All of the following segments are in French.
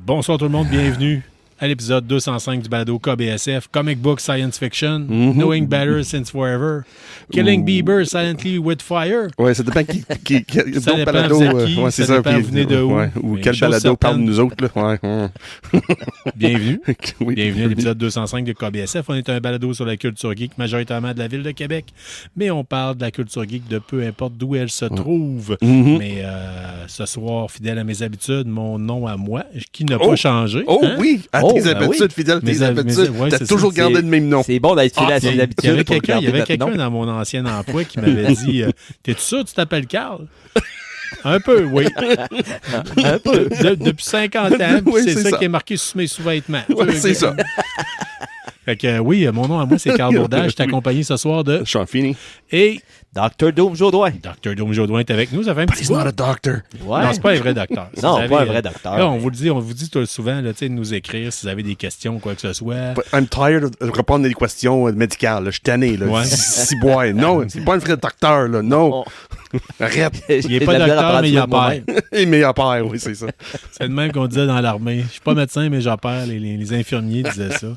Bonsoir tout le monde, bienvenue à l'épisode 205 du balado KBSF, Comic Book Science Fiction, Knowing Better Since Forever, Killing Bieber Silently with Fire. Ouais, ça dépend qui ça dépend balado, vous êtes qui, ouais, ça dépend vous venez de où. Ouais, ou Mais quel chose balado parle de certaine, nous autres. Là. Ouais. Bienvenue. Oui, Bienvenue à l'épisode 205 de KBSF. On est un balado sur la culture geek, majoritairement de la ville de Québec. Mais on parle de la culture geek de peu importe d'où elle se trouve. Mais ce soir, fidèle à mes habitudes, mon nom à moi, qui n'a pas changé. Oh hein? oui, à tes habitudes, fidèle à tes habitudes. ouais, T'as toujours gardé le même nom. C'est bon d'être fidèle à ses habitudes. Il y avait quelqu'un dans mon ancien emploi qui m'avait dit T'es-tu sûr que tu t'appelles Carl? Un peu, oui. Un peu. Depuis 50 ans, Oui, c'est c'est ça ça qui est marqué sur mes sous-vêtements. Ouais, c'est ça. Fait que oui, mon nom à moi, c'est Carl Bourdage. Je suis accompagné ce soir de... Sean Feeney. Et Dr. Doom Jodoin. Dr. Dom Jodoin est avec nous. Ça fait un But petit he's bout. not a doctor. Ouais. Non, c'est pas un vrai docteur. Si Non, vous avez, pas un vrai docteur. Là, on vous dit tout souvent là, de nous écrire si vous avez des questions ou quoi que ce soit. But I'm tired de répondre à des questions médicales. Là. Je suis tanné. Là. Ouais. Si bois. Non, c'est pas un vrai docteur. Là. Non. Arrête. Il n'est pas docteur, mais il opère. Et meilleur père, oui, c'est ça. C'est le même qu'on disait dans l'armée. Je suis pas médecin, mais j'opère. Les infirmiers disaient ça.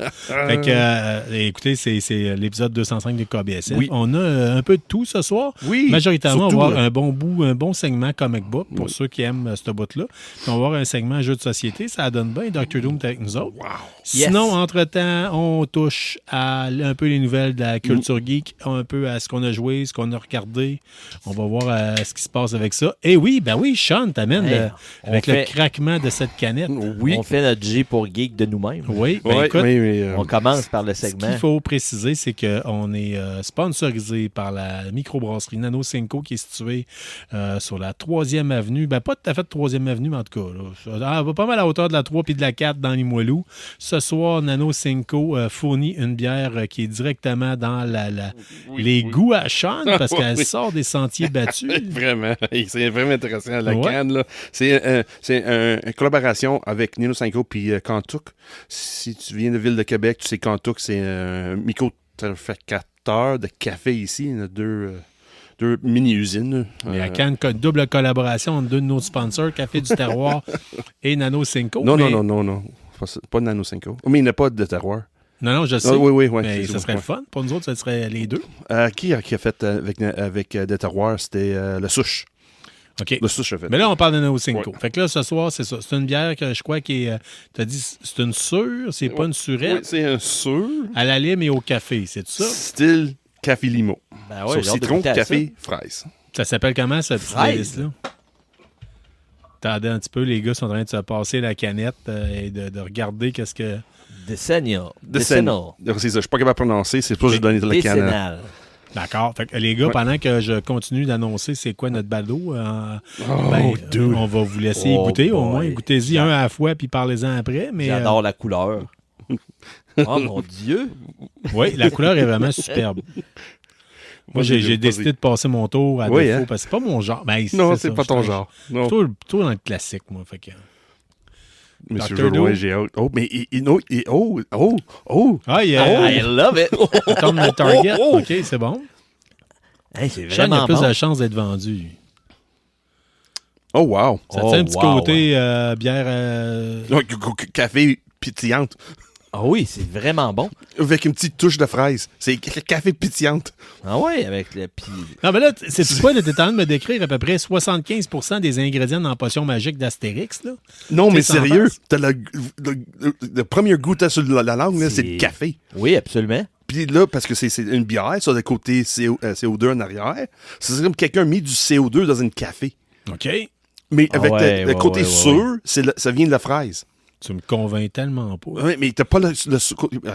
Fait que, écoutez, c'est l'épisode 205 de KBSF. Oui. On a un peu de tout ce soir. Oui. Majoritairement, surtout, on va avoir là. un bon segment comic book pour ceux qui aiment ce bout-là. Puis on va avoir un segment jeu de société. Ça donne bien. Dr. Doom est avec nous autres. Wow. Sinon, entre-temps, on touche à un peu les nouvelles de la culture geek, un peu à ce qu'on a joué, ce qu'on a regardé. On va voir ce qui se passe avec ça. Et oui, Sean t'amène Hey, avec on le fait- craquement de cette canette. Oui. On fait notre G pour geek de nous-mêmes. Oui, Ouais, écoute, mais, On commence par le ce segment. qu'il faut préciser, c'est qu'on est sponsorisé par la microbrasserie Nano Cinco qui est située sur la 3e avenue. Ben, pas tout à fait 3e avenue, mais en tout cas, là, pas mal à hauteur de la 3 puis de la 4 dans Limoilou. Ce soir, Nano Cinco fournit une bière qui est directement dans les goûts à Sean parce qu'elle Oui. sort des sentiers battus. Vraiment, c'est vraiment intéressant. La Ouais. canne, là, c'est une collaboration avec Nino Cinco puis Cantuc. Si tu viens de Ville de Québec, tu sais Cantuc, c'est un micro-trafficateur de café ici. Il y en a deux mini-usines. Mais à Cannes, double collaboration entre deux de nos sponsors, Café du Terroir et Nano Cinco. Non, Mais- non. Pas Nano Cinco. Mais il n'y a pas de terroir. Non, je sais. Ah, oui, Mais c'est ça serait le ouais. fun. Pour nous autres, ça serait les deux. Qui a fait avec des terroirs? C'était le Souche. OK. Le Souche a fait. Mais là, on parle de Nano Cinco. Ouais. Fait que là, ce soir, c'est ça. C'est une bière que je crois qui est. Tu as dit, c'est une sûre, c'est pas une Oui, surette. c'est un sûr. À la lime et au café, c'est ça? Style café limo. Ben ouais, Sur j'ai hâte de citron, goûter à café, fraise. Ça s'appelle comment, cette petite Fraise. playlist-là? Attendez un petit peu, les gars sont en train de se passer la canette et de regarder qu'est-ce que. ça. Decennial. Décennal. C'est ça, je suis pas capable de prononcer, c'est pour ça que j'ai donné de la canne. Décennal. D'accord. Fait que les gars, Ouais. pendant que je continue d'annoncer c'est quoi notre balado, dude. on va vous laisser Oh goûter. Au boy. moins, goûtez-y un à la fois, puis parlez-en après. Mais J'adore la couleur. Oh mon Dieu. oui, la couleur est vraiment superbe. Moi, j'ai Vas-y. décidé de passer mon tour à Oui, défaut hein? parce que c'est pas mon genre. Ben, Non, ça, c'est pas je ton suis genre. Non. Plutôt dans le classique, moi. Fait que... Monsieur Dr. Jodoin, Doom. j'ai hâte. Oh, mais oh. Ah, il y I a love it. tombe le target. Oh. OK, c'est bon. Hey, c'est Sean, il a vraiment plus bon. de chances d'être vendu. Oh, wow. Ça Oh, tient un petit wow, côté bière... Non, café pétillante. Ah oui, c'est vraiment bon. Avec une petite touche de fraise. C'est café pétillante. Ah ouais, avec le... Puis... Non, mais là, c'est quoi? Tu es en train de me décrire à peu près 75% des ingrédients dans la potion magique d'Astérix, là? Non, mais Qu'est-ce que t'en sérieux, penses? t'as le premier goût que t'as sur la langue, là, c'est le café. Oui, absolument. Puis là, parce que c'est une bière, sur le côté CO2 en arrière, c'est comme quelqu'un a mis du CO2 dans un café. OK. Mais avec ouais, le côté ouais, sûr, ça vient de la fraise. Tu me convaincs tellement pas. Oui, mais t'as pas le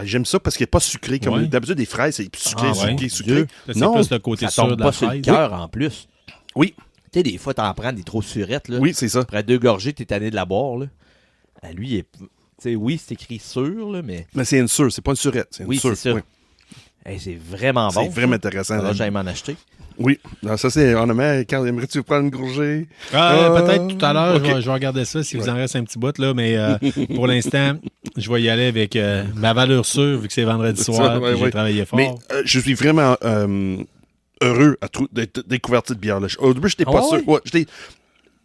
j'aime ça parce qu'il n'est pas sucré. Comme Ouais. d'habitude, des fraises, c'est sucré, Ah, ouais. sucré. Là, c'est Non, plus le côté Ça sûr tombe de la pas sur le fraise. cœur en plus. oui, Tu sais, des fois, t'en prends des trop surettes, là. oui, c'est ça. Après 2 gorgées, t'es tanné de la boire, là. À lui, il est... Tu sais, oui, c'est écrit sûr, là, mais... Mais c'est une sûre, c'est pas une surette. C'est une Oui, sûre. c'est ça. Oui. Hey, c'est vraiment bon. C'est vraiment intéressant. Là, j'aille m'en acheter. Oui. Non, ça, c'est honnêtement, quand aimerais-tu prendre une gorgée? Peut-être tout à l'heure, ok. je vais regarder ça si vous en reste un petit bout, là, mais pour l'instant, je vais y aller avec ma valeur sûre, vu que c'est vendredi C'est soir, ça, puis ouais, j'ai ouais. travaillé fort. Mais je suis vraiment heureux d'être découvert cette bière-là. Au début, j'étais pas Ah sûr. ouais? Ouais, j'étais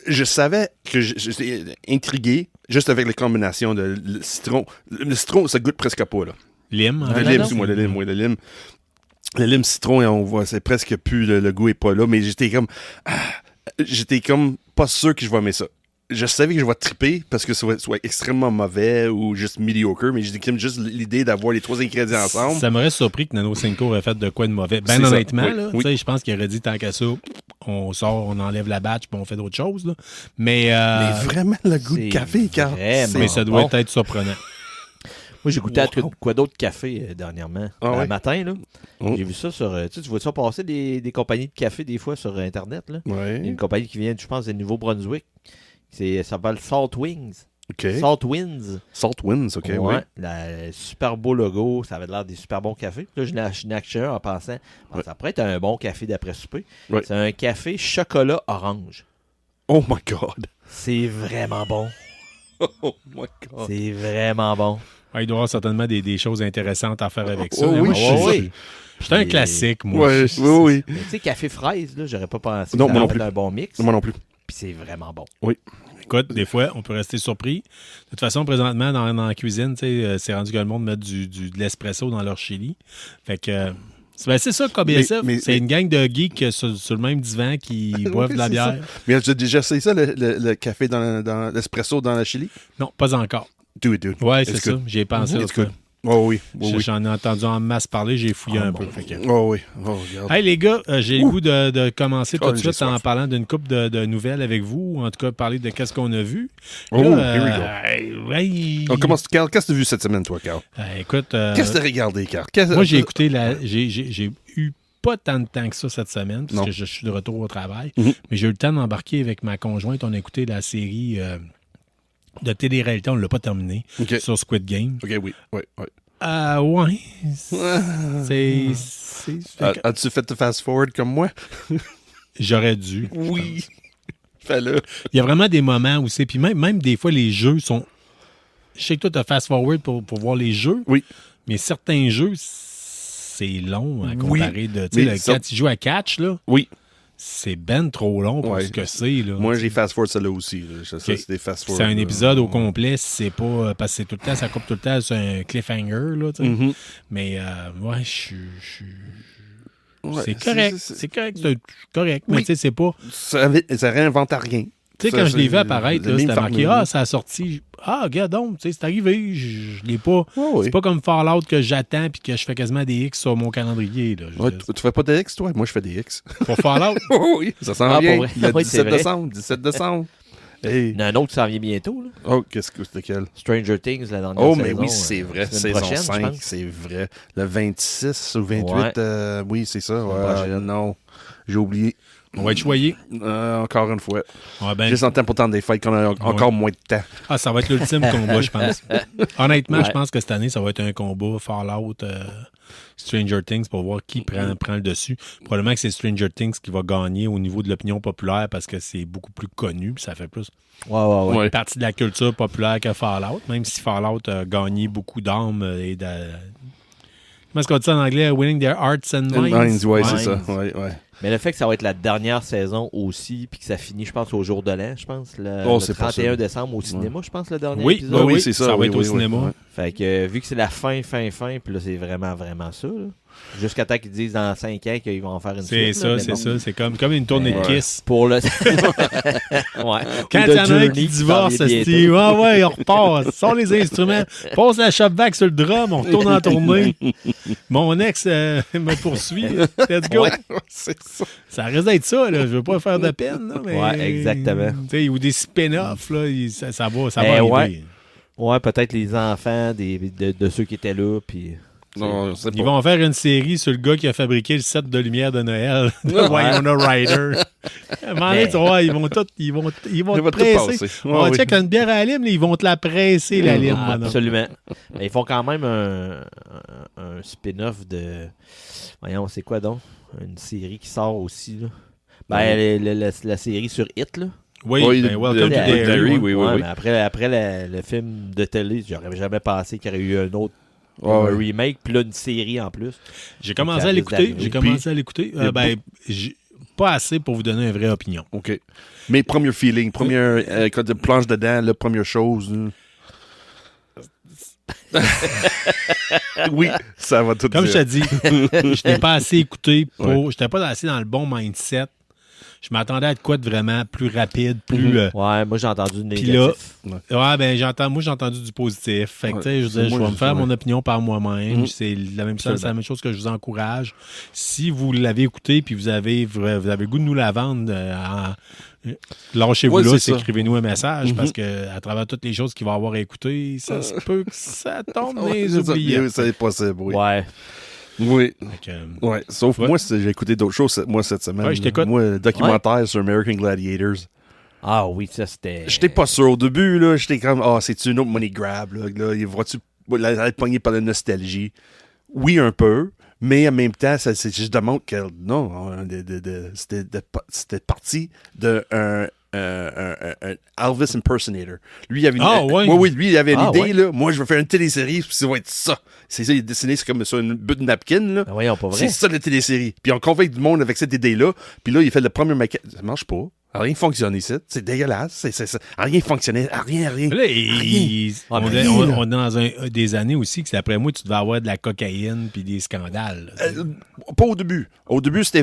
je savais que j'étais intrigué juste avec les combinations de le citron. Le citron, ça goûte presque pas, là. Lime. Le lime, excuse-moi, le lime. Le lime citron, on voit, c'est presque plus, le goût est pas là, mais j'étais comme pas sûr que je vais aimer ça. Je savais que je vais triper parce que ça va soit extrêmement mauvais ou juste mediocre, mais j'ai juste l'idée d'avoir les 3 ingrédients ensemble. Ça m'aurait surpris que Nano Cinco aurait fait de quoi de mauvais. Ben C'est ça. honnêtement, Oui, là, oui. tu sais, je pense qu'il aurait dit tant qu'à ça, on sort, on enlève la batch puis on fait d'autres choses. Là. Mais vraiment, le goût de c'est café, Carl. vraiment mais ça doit bon. être surprenant. Moi, j'ai goûté à Wow. quoi d'autre café dernièrement. Ah Le ouais? matin, là. Oh. J'ai vu ça sur. Tu vois ça passer des compagnies de café des fois sur Internet, là. Il y a Ouais. une compagnie qui vient, je pense, du Nouveau-Brunswick. Ça s'appelle Salt Wings. OK. Salt Winds. Salt Winds, OK, oui. Super beau logo, ça avait l'air des super bons cafés. Puis là, je n'ai acheté un en pensant, ça pourrait être un bon café d'après-souper. Ouais. C'est un café chocolat orange. Oh my God. C'est vraiment bon. Oh my God. C'est vraiment bon. Ouais, il doit y avoir certainement des choses intéressantes à faire avec ça. Oh, Mais oui, moi, oui. j'étais un Puis, classique, moi. Ouais, oui. Mais tu sais, café fraise, là, j'aurais pas pensé Non, que moi ça non allait plus. être un bon mix. Moi non plus. Puis c'est vraiment bon. Écoute, des fois, on peut rester surpris. De toute façon, présentement, dans la cuisine, tu sais, c'est rendu que le monde met de l'espresso dans leur chili. Fait que c'est ça, KBSF. Mais- C'est une gang de geeks sur le même divan qui boivent de la c'est bière. ça. Mais as-tu déjà essayé ça, le café dans l'espresso dans la chili? Non, pas encore. Do it, dude. Ouais, c'est It's ça. good. J'ai pensé à It's ça. good. Oh oui. Oh oui. J'en ai entendu en masse parler, j'ai fouillé un peu. Fait que... Oh oui. Oh, regarde. Hey les gars, j'ai le goût de commencer tout Oh, de j'ai suite en soif. parlant d'une couple de nouvelles avec vous, ou en tout cas parler de qu'est-ce qu'on a vu. Oh, Là, here we go. On commence. Carl, qu'est-ce que tu as vu cette semaine, toi, Carl? Écoute, Qu'est-ce que tu as regardé, Carl? moi j'ai écouté j'ai eu pas tant de temps que ça cette semaine, parce Non. que je suis de retour au travail, Mhm. mais j'ai eu le temps d'embarquer avec ma conjointe. On a écouté la série de télé-réalité, on ne l'a pas terminé, OK. sur Squid Game. OK, oui. Ouais. Ouais. C'est. As-tu fait de fast-forward comme moi? J'aurais dû. Oui. Fais-le. Il y a vraiment des moments où c'est. Puis même des fois, les jeux sont. Je sais que toi, tu as fast-forward pour voir les jeux. Oui. Mais certains jeux, c'est long à Oui, comparer de. Tu sais, mais ça- quand tu joues à catch, là, Oui. c'est ben trop long pour Ouais. ce que c'est. Là. Moi, j'ai fast-forward celle-là aussi. Là. Ça, OK. c'est des fast-forward. C'est un là. épisode au complet, c'est pas. Parce que c'est tout le temps, ça coupe tout le temps sur un cliffhanger, là, tu sais. Mhm. Mais, ouais, Ouais, c'est correct. C'est correct. C'est correct. Mais, Oui. tu sais, c'est pas. Ça réinvente à rien. Tu sais, Ça, quand je l'ai c'est- vu apparaître, le là, meme c'était marqué farmer. ça a sorti. Regarde donc, tu sais, c'est arrivé. Je l'ai pas. Ouais, oui. C'est pas comme Fallout que j'attends puis que je fais quasiment des X sur mon calendrier. Là. Ouais, tu fais pas des X, toi? Moi, je fais des X. Pour Fallout, Oh oui, ça s'en Ah, vient. pour vrai? Le Oui, 17 c'est vrai. décembre. 17 décembre. Hey. Il y en a un autre qui s'en vient bientôt, là. Oh, qu'est-ce que c'était quel? Stranger Things, la dernière Oh, saison. mais oui, c'est vrai. semaine Saison prochaine, je 5, pense. c'est vrai. Le 26 ou 28, Ouais. oui, c'est ça. Semaine Ouais, prochaine. non, j'ai oublié. on va être choyé. Encore une fois. Ah, ben, Juste en temps pour temps des fêtes qu'on a encore moins de temps. ça va être l'ultime combat, je pense. Honnêtement, Ouais. je pense que cette année, ça va être un combat Fallout, Stranger Things pour voir qui prend le dessus. Probablement que c'est Stranger Things qui va gagner au niveau de l'opinion populaire parce que c'est beaucoup plus connu puis ça fait plus Ouais. Ouais. partie de la culture populaire que Fallout, même si Fallout a gagné beaucoup d'âmes et de... Comment est-ce qu'on dit ça en anglais? Winning their hearts and minds. Ouais, c'est Minds. ça. Ouais. Mais le fait que ça va être la dernière saison aussi, puis que ça finit, je pense, au jour de l'an, je pense, le Oh, c'est 31 possible. décembre au cinéma, je pense, le dernier Oui, épisode. oui, c'est ça. ça va oui, être au oui, cinéma. oui. Fait que vu que c'est la fin, puis là, c'est vraiment ça, là. Jusqu'à temps qu'ils disent dans 5 ans qu'ils vont en faire une C'est suite. là, mais ça, c'est bon. ça. C'est comme une tournée de Ouais. Kiss. Pour le... ouais. Quand il y en a un qui divorce, c'est ouais, on repart. Sors les instruments. Passe la shop back sur le drum, on retourne en tournée. Mon ex me poursuit. Let's go. Ouais, c'est ça. Ça risque d'être ça, là. Je veux pas faire de peine, là, mais... Ouais, exactement. Tu sais, ou des spin-offs, là. Ça va Eh, arriver. ouais. Ouais, peut-être les enfants de ceux qui étaient là, puis... Non, c'est Ils pas. vont faire une série sur le gars qui a fabriqué le set de lumière de Noël de Winona Ryder. À un moment donné, tu vois, ils vont Ça va te tout presser. passer. On Ouais, check une bière à la lime, là, ils vont te la presser, la lime. Ah, maintenant. absolument. Mais ils font quand même un spin-off de... Voyons, c'est quoi donc? Une série qui sort aussi, là. Ben, la série sur Hit, là. Oui, Oui, ben, Welcome to Derry, Derry. oui, Ouais, oui. mais après le film de télé, j'aurais jamais pensé qu'il y aurait eu un autre Ouais, un ouais. remake, puis là, une série en plus. J'ai commencé Ça à risque l'écouter. d'arriver. J'ai commencé à l'écouter. il y a Ben, pas assez pour vous donner une vraie opinion. OK. Mais premier feeling, première quand tu planches dedans, la première chose. Oui, ça va tout Comme je dire. te dis, je n'étais pas assez écouté pour. J'étais pas assez dans le bon mindset. Je m'attendais à de quoi de vraiment plus rapide, plus. Ouais, moi j'ai entendu du Puis là, négatif. ouais, ben j'ai entendu du positif. Fait que, tu sais, je veux dire, je vais me faire mon opinion par moi-même. C'est la même chose, c'est la même chose que je vous encourage. Si vous l'avez écouté puis vous avez le goût de nous la vendre, lâchez-vous Ouais, là, c'est ça. écrivez-nous un message parce que à travers toutes les choses qu'il va avoir à écouter, ça se peut que ça tombe dans les c'est ça. oubliettes. Oui, c'est possible, oui. Ouais. Oui. Fait que, Ouais. Sauf moi, j'ai écouté d'autres choses moi cette semaine. Ouais, je t'écoute. Moi, le documentaire sur American Gladiators. Ah oui, ça c'était. J'étais pas sûr. Au début, là, j'étais comme, c'est-tu une autre money grab? Là, vois-tu être pogné par la nostalgie? Oui, un peu. Mais en même temps, c'est juste démontre que non, c'était parti d'un Elvis impersonator. Lui, il avait lui, il avait une idée. Ouais. Là. Moi, je vais faire une télésérie, puis ça va être ça. C'est ça, il est dessiné, c'est comme sur une butte de napkin. Là. Ben voyons, pas vrai. C'est ça la télésérie. Puis on convainc du monde avec cette idée-là. Puis là, il fait le premier maquette. Ça marche pas. Rien fonctionne ici. C'est dégueulasse. Rien fonctionnait. Rien. là, on est dans des années aussi que, d'après moi, tu devais avoir de la cocaïne puis des scandales. Là, Pas au début. Au début, c'était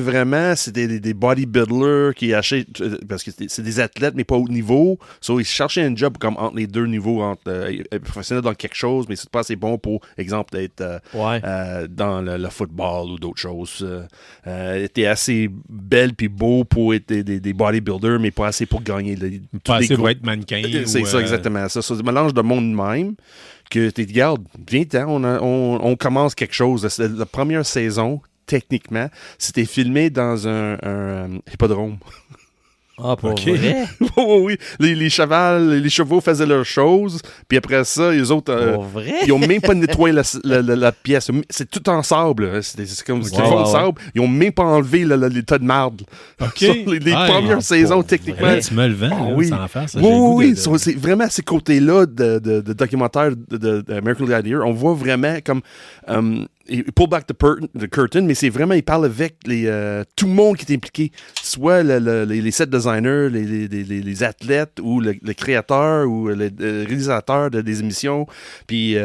des bodybuilders qui achètent, parce que c'est des athlètes, mais pas au haut niveau. So, ils cherchaient un job comme entre les deux niveaux, entre professionnel dans quelque chose, mais c'est pas assez bon pour, exemple, être dans le football ou d'autres choses. Était assez belle puis beau pour être des bodybuilders, mais pas assez pour gagner. pas assez pour être mannequin. C'est ça, exactement. Ça, c'est un mélange de monde même que tu te regardes, viens-t'en, on commence quelque chose. C'est la première saison, techniquement, c'était filmé dans un hippodrome. Ah, pour vrai? Oui, les chevaux faisaient leurs choses, puis après ça, les autres, Pour vrai? ils ont même pas nettoyé la pièce. C'est tout en sable. Là. C'est comme du sable. Ils ont même pas enlevé les tas de marde. OK. Les premières saisons, techniquement. Vrai, tu me le vends, oui. sans faire ça. Oui. C'est vraiment ces côtés-là de documentaire de American Gladiator. On voit vraiment comme... il pull back the curtain, mais c'est vraiment, il parle avec tout le monde qui est impliqué, soit les set designers, les athlètes, ou le créateur, ou le réalisateur des émissions. Puis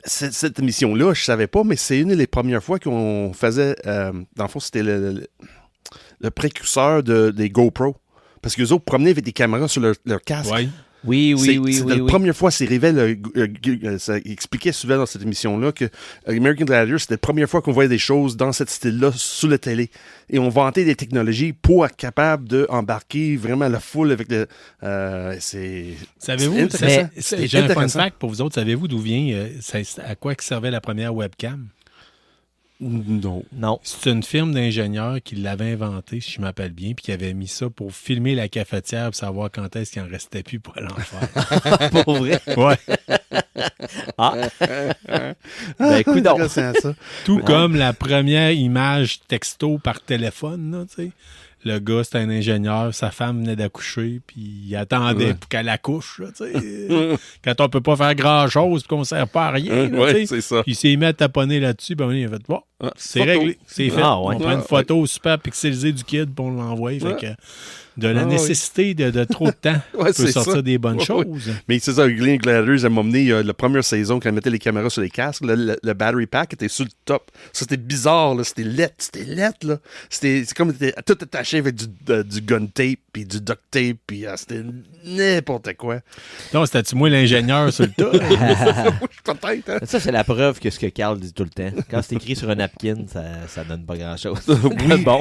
cette émission-là, je savais pas, mais c'est une des premières fois qu'on faisait, dans le fond, c'était le précurseur des GoPro. Parce qu'eux autres promenaient avec des caméras sur leur casque. Ouais. Oui. C'était la première fois, c'est révèle, ça expliquait souvent dans cette émission-là que American Gladiator, c'était la première fois qu'on voyait des choses dans ce style-là sur la télé. Et on vantait des technologies pour être capable d'embarquer vraiment la foule avec le... Savez-vous, j'ai un fun fact pour vous autres, savez-vous d'où vient, à quoi servait la première webcam? Non. C'est une firme d'ingénieurs qui l'avait inventé, si je m'appelle bien, puis qui avait mis ça pour filmer la cafetière pour savoir quand est-ce qu'il en restait plus pour aller en faire. Pour vrai? Ouais. Ben écoute donc. Tout comme la première image texto par téléphone, là, tu sais. Le gars, c'était un ingénieur, sa femme venait d'accoucher, puis il attendait pour qu'elle accouche, là, tu sais. Quand on peut pas faire grand-chose, puis qu'on sert pas à rien, là, tu sais. C'est ça. Puis il s'est mis à taponner là-dessus, ben il a fait, bon, c'est réglé, c'est fait. Ah, ouais. On prend une photo super pixelisée du kid, puis on l'envoie, fait que de la nécessité de trop de temps peut sortir des bonnes choses. Mais c'est ça, Glenn Gladiators, elle m'a mené la première saison quand elle mettait les caméras sur les casques, le battery pack était sur le top. Ça, c'était bizarre, là. C'était lettre, là. C'est comme tout attaché avec du gun tape, puis du duct tape, puis c'était n'importe quoi. Donc, c'était-tu moi l'ingénieur sur le tas? Peut-être, hein? Ça, c'est la preuve que ce que Carl dit tout le temps. Quand c'est écrit sur un napkin, ça donne pas grand-chose.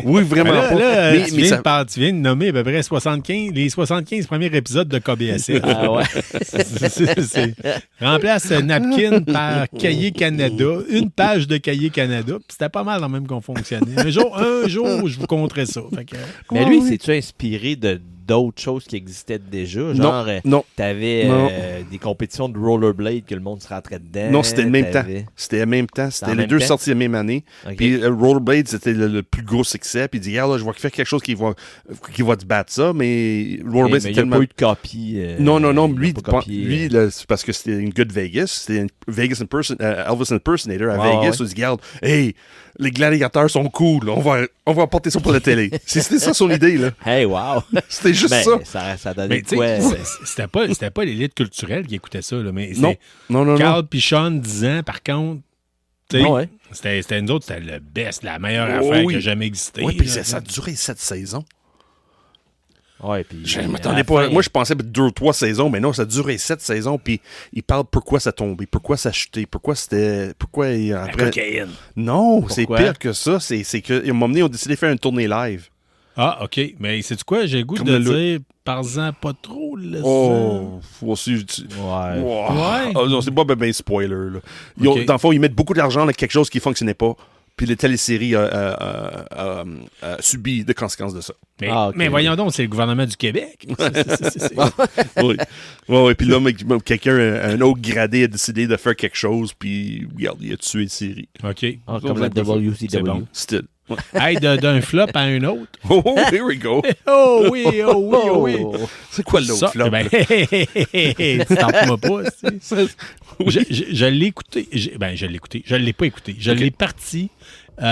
Oui, vraiment là, pas. Là, Mais tu viens de nommer à peu près 75 premiers épisodes de KBSF. Ah ouais. Remplace Napkin par Cahier Canada, une page de Cahier Canada, puis c'était pas mal dans même qu'on fonctionnait. Un jour, je vous conterai ça. Fait que, Mais lui, s'est-tu inspiré d'autres choses qui existaient déjà? Non, Genre, non. t'avais Non. des compétitions de rollerblade que le monde se rentrait dedans. Non, c'était le même temps. t'avais- C'était le même temps. en C'était les même deux temps? sortis la même année. Ok. Puis Rollerblade, c'était le plus gros succès. Puis il dit, regarde, là, je vais faire quelque chose qui va te battre ça. Mais Ok, Rollerblade, mais c'est il n'y a tellement... pas eu de copie. Non, il lui, a pas copié, lui là, c'est parce que c'était une good Vegas. C'était une Vegas Elvis Impersonator à Ouais, Vegas. ouais. On dit, regarde, hey, les gladiateurs sont cool. On va apporter ça pour la télé. C'était ça son idée, là. Hey, wow! C'était juste Ben, ça. ça donnait Mais de tu quoi? sais, c'était pas l'élite culturelle qui écoutait ça, là, mais Non. c'est Non. Carl Pichon 10 ans, par contre, tu sais, Ah ouais. c'était nous autres, c'était le best, la meilleure Oh, affaire oui. qui a jamais existé. Oui, puis là. ça a duré 7 saisons. Ouais, puis Je à la m'attendais pas. fin- Moi, je pensais 2 ou 3 saisons, mais non, ça a duré 7 saisons. Puis il parle pourquoi ça tombait, pourquoi ça chutait, pourquoi La après. cocaïne. Non, c'est Pourquoi? pire que ça. C'est que, à un moment donné, ils ont décidé de faire une tournée live. Ah, OK. Mais c'est quoi? J'ai le goût Comme de le look. dire, par-en pas trop, là. Oh, aussi. Ouais. Wow. Ouais. Oh, non, c'est pas ben spoiler. Là. Ok. Dans le fond, ils mettent beaucoup d'argent dans quelque chose qui ne fonctionnait pas. Puis la télésérie a subi des conséquences de ça. Mais, Ah, ok. mais voyons donc, c'est le gouvernement du Québec. Oui. Ouais, puis là, quelqu'un, un autre gradé, a décidé de faire quelque chose, puis regarde, il a tué une série. OK. Ah, comme la WCW. C'est bon. Still. Ouais. Hey, d'un flop à un autre. Oh, here we go. Oh oui, oh oui, oh oui. C'est quoi l'autre Ça, flop? ben, tu tentes-moi pas. c'est- Je l'ai écouté. Je l'ai écouté. Je l'ai pas écouté. Je Ok. l'ai parti.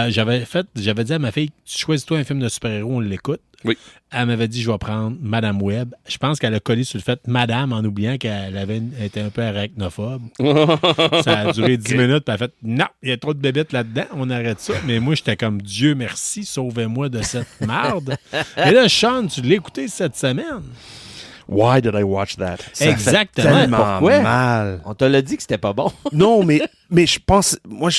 J'avais dit à ma fille, tu choisis-toi un film de super-héros, on l'écoute. Oui. Elle m'avait dit, je vais prendre Madame Web. Je pense qu'elle a collé sur le fait Madame en oubliant qu'elle était un peu arachnophobe. Ça a duré 10 minutes, puis elle a fait non, il y a trop de bébêtes là-dedans, on arrête ça. Mais moi, j'étais comme Dieu merci, sauvez-moi de cette merde. Et là, Sean, tu l'as écouté cette semaine. Why did I watch that? Ça Exactement. fait tellement Pourquoi? mal. On te l'a dit que c'était pas bon. Non, mais je pense... Moi,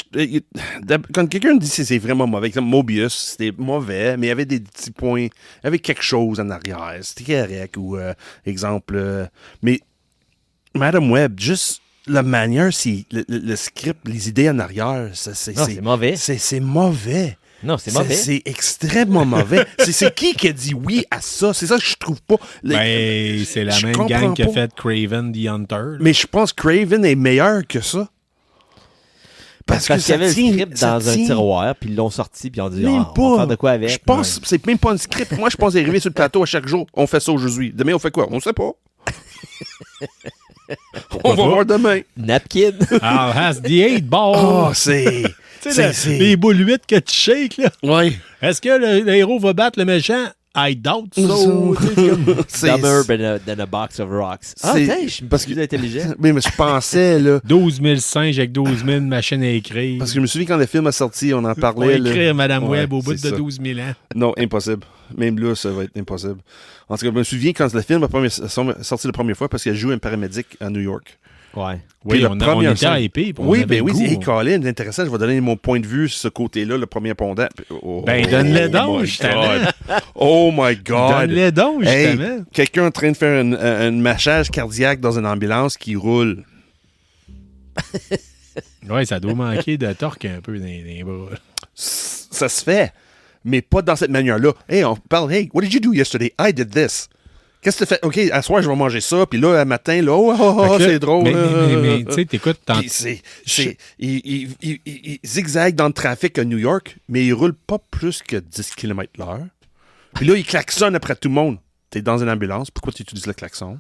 quand quelqu'un me dit que c'est vraiment mauvais, comme Mobius, c'était mauvais, mais il y avait des petits points, il y avait quelque chose en arrière. C'était correct, ou exemple... mais Madame Web, juste la manière, le script, les idées en arrière, Non, c'est mauvais. c'est mauvais. Non, c'est mauvais. C'est extrêmement mauvais. C'est qui a dit oui à ça? C'est ça que je trouve pas. Ben, c'est la Je même comprends gang qui a pas. fait Craven the Hunter. là. Mais je pense que Craven est meilleur que ça. Parce qu'il y avait le script dans un tiroir, puis ils l'ont sorti, puis ils ont dit, Même on va pas. faire de quoi avec. Je pense que c'est même pas un script. Moi, je pense arriver sur le plateau à chaque jour. On fait ça aujourd'hui. Demain, on fait quoi? On sait pas. On va pas? voir demain. Napkin. Ah, has the 8 ball. Oh, c'est... Tu sais, les boules 8 que tu shakes, là. Ouais. Est-ce que le héros va battre le méchant? I doubt so. Tu sais, c'est comme- C'est... Dumber than a box of rocks. Ah, C'est- tiens, je suis parce que- plus intelligent. Mais je pensais, là... 12 000 singes avec 12 000 machines à écrire. Parce que je me souviens quand le film a sorti, on en On va parlait. là. écrire Madame Ouais, Web au bout de c'est ça. 12 000 ans. Non, impossible. Même là, ça va être impossible. En tout cas, je me souviens quand le film a sorti la première fois parce qu'elle joue un paramédic à New York. Ouais. Oui, la on première était scène- hypés. puis on Oui, avait ben le oui, goût. c'est Colin, c'est intéressant. Je vais donner mon point de vue sur ce côté-là, le premier pondant. Ben, donne-le donc, my justement. God. Oh my God. Donne-les donc, Hey, justement. quelqu'un en train de faire un massage cardiaque dans une ambulance qui roule. Oui, ça doit manquer de torque un peu dans les bras. Ça se fait, mais pas dans cette manière-là. Hey, on parle, hey, what did you do yesterday? I did this. Qu'est-ce que tu fais? OK, à soir, je vais manger ça. Puis là, un matin, là, Fait que là, c'est drôle. Mais tu sais, t'écoutes, Puis il zigzague dans le trafic à New York, mais il roule pas plus que 10 km/h. Puis là, il klaxonne après tout le monde. T'es dans une ambulance, pourquoi tu utilises le klaxon?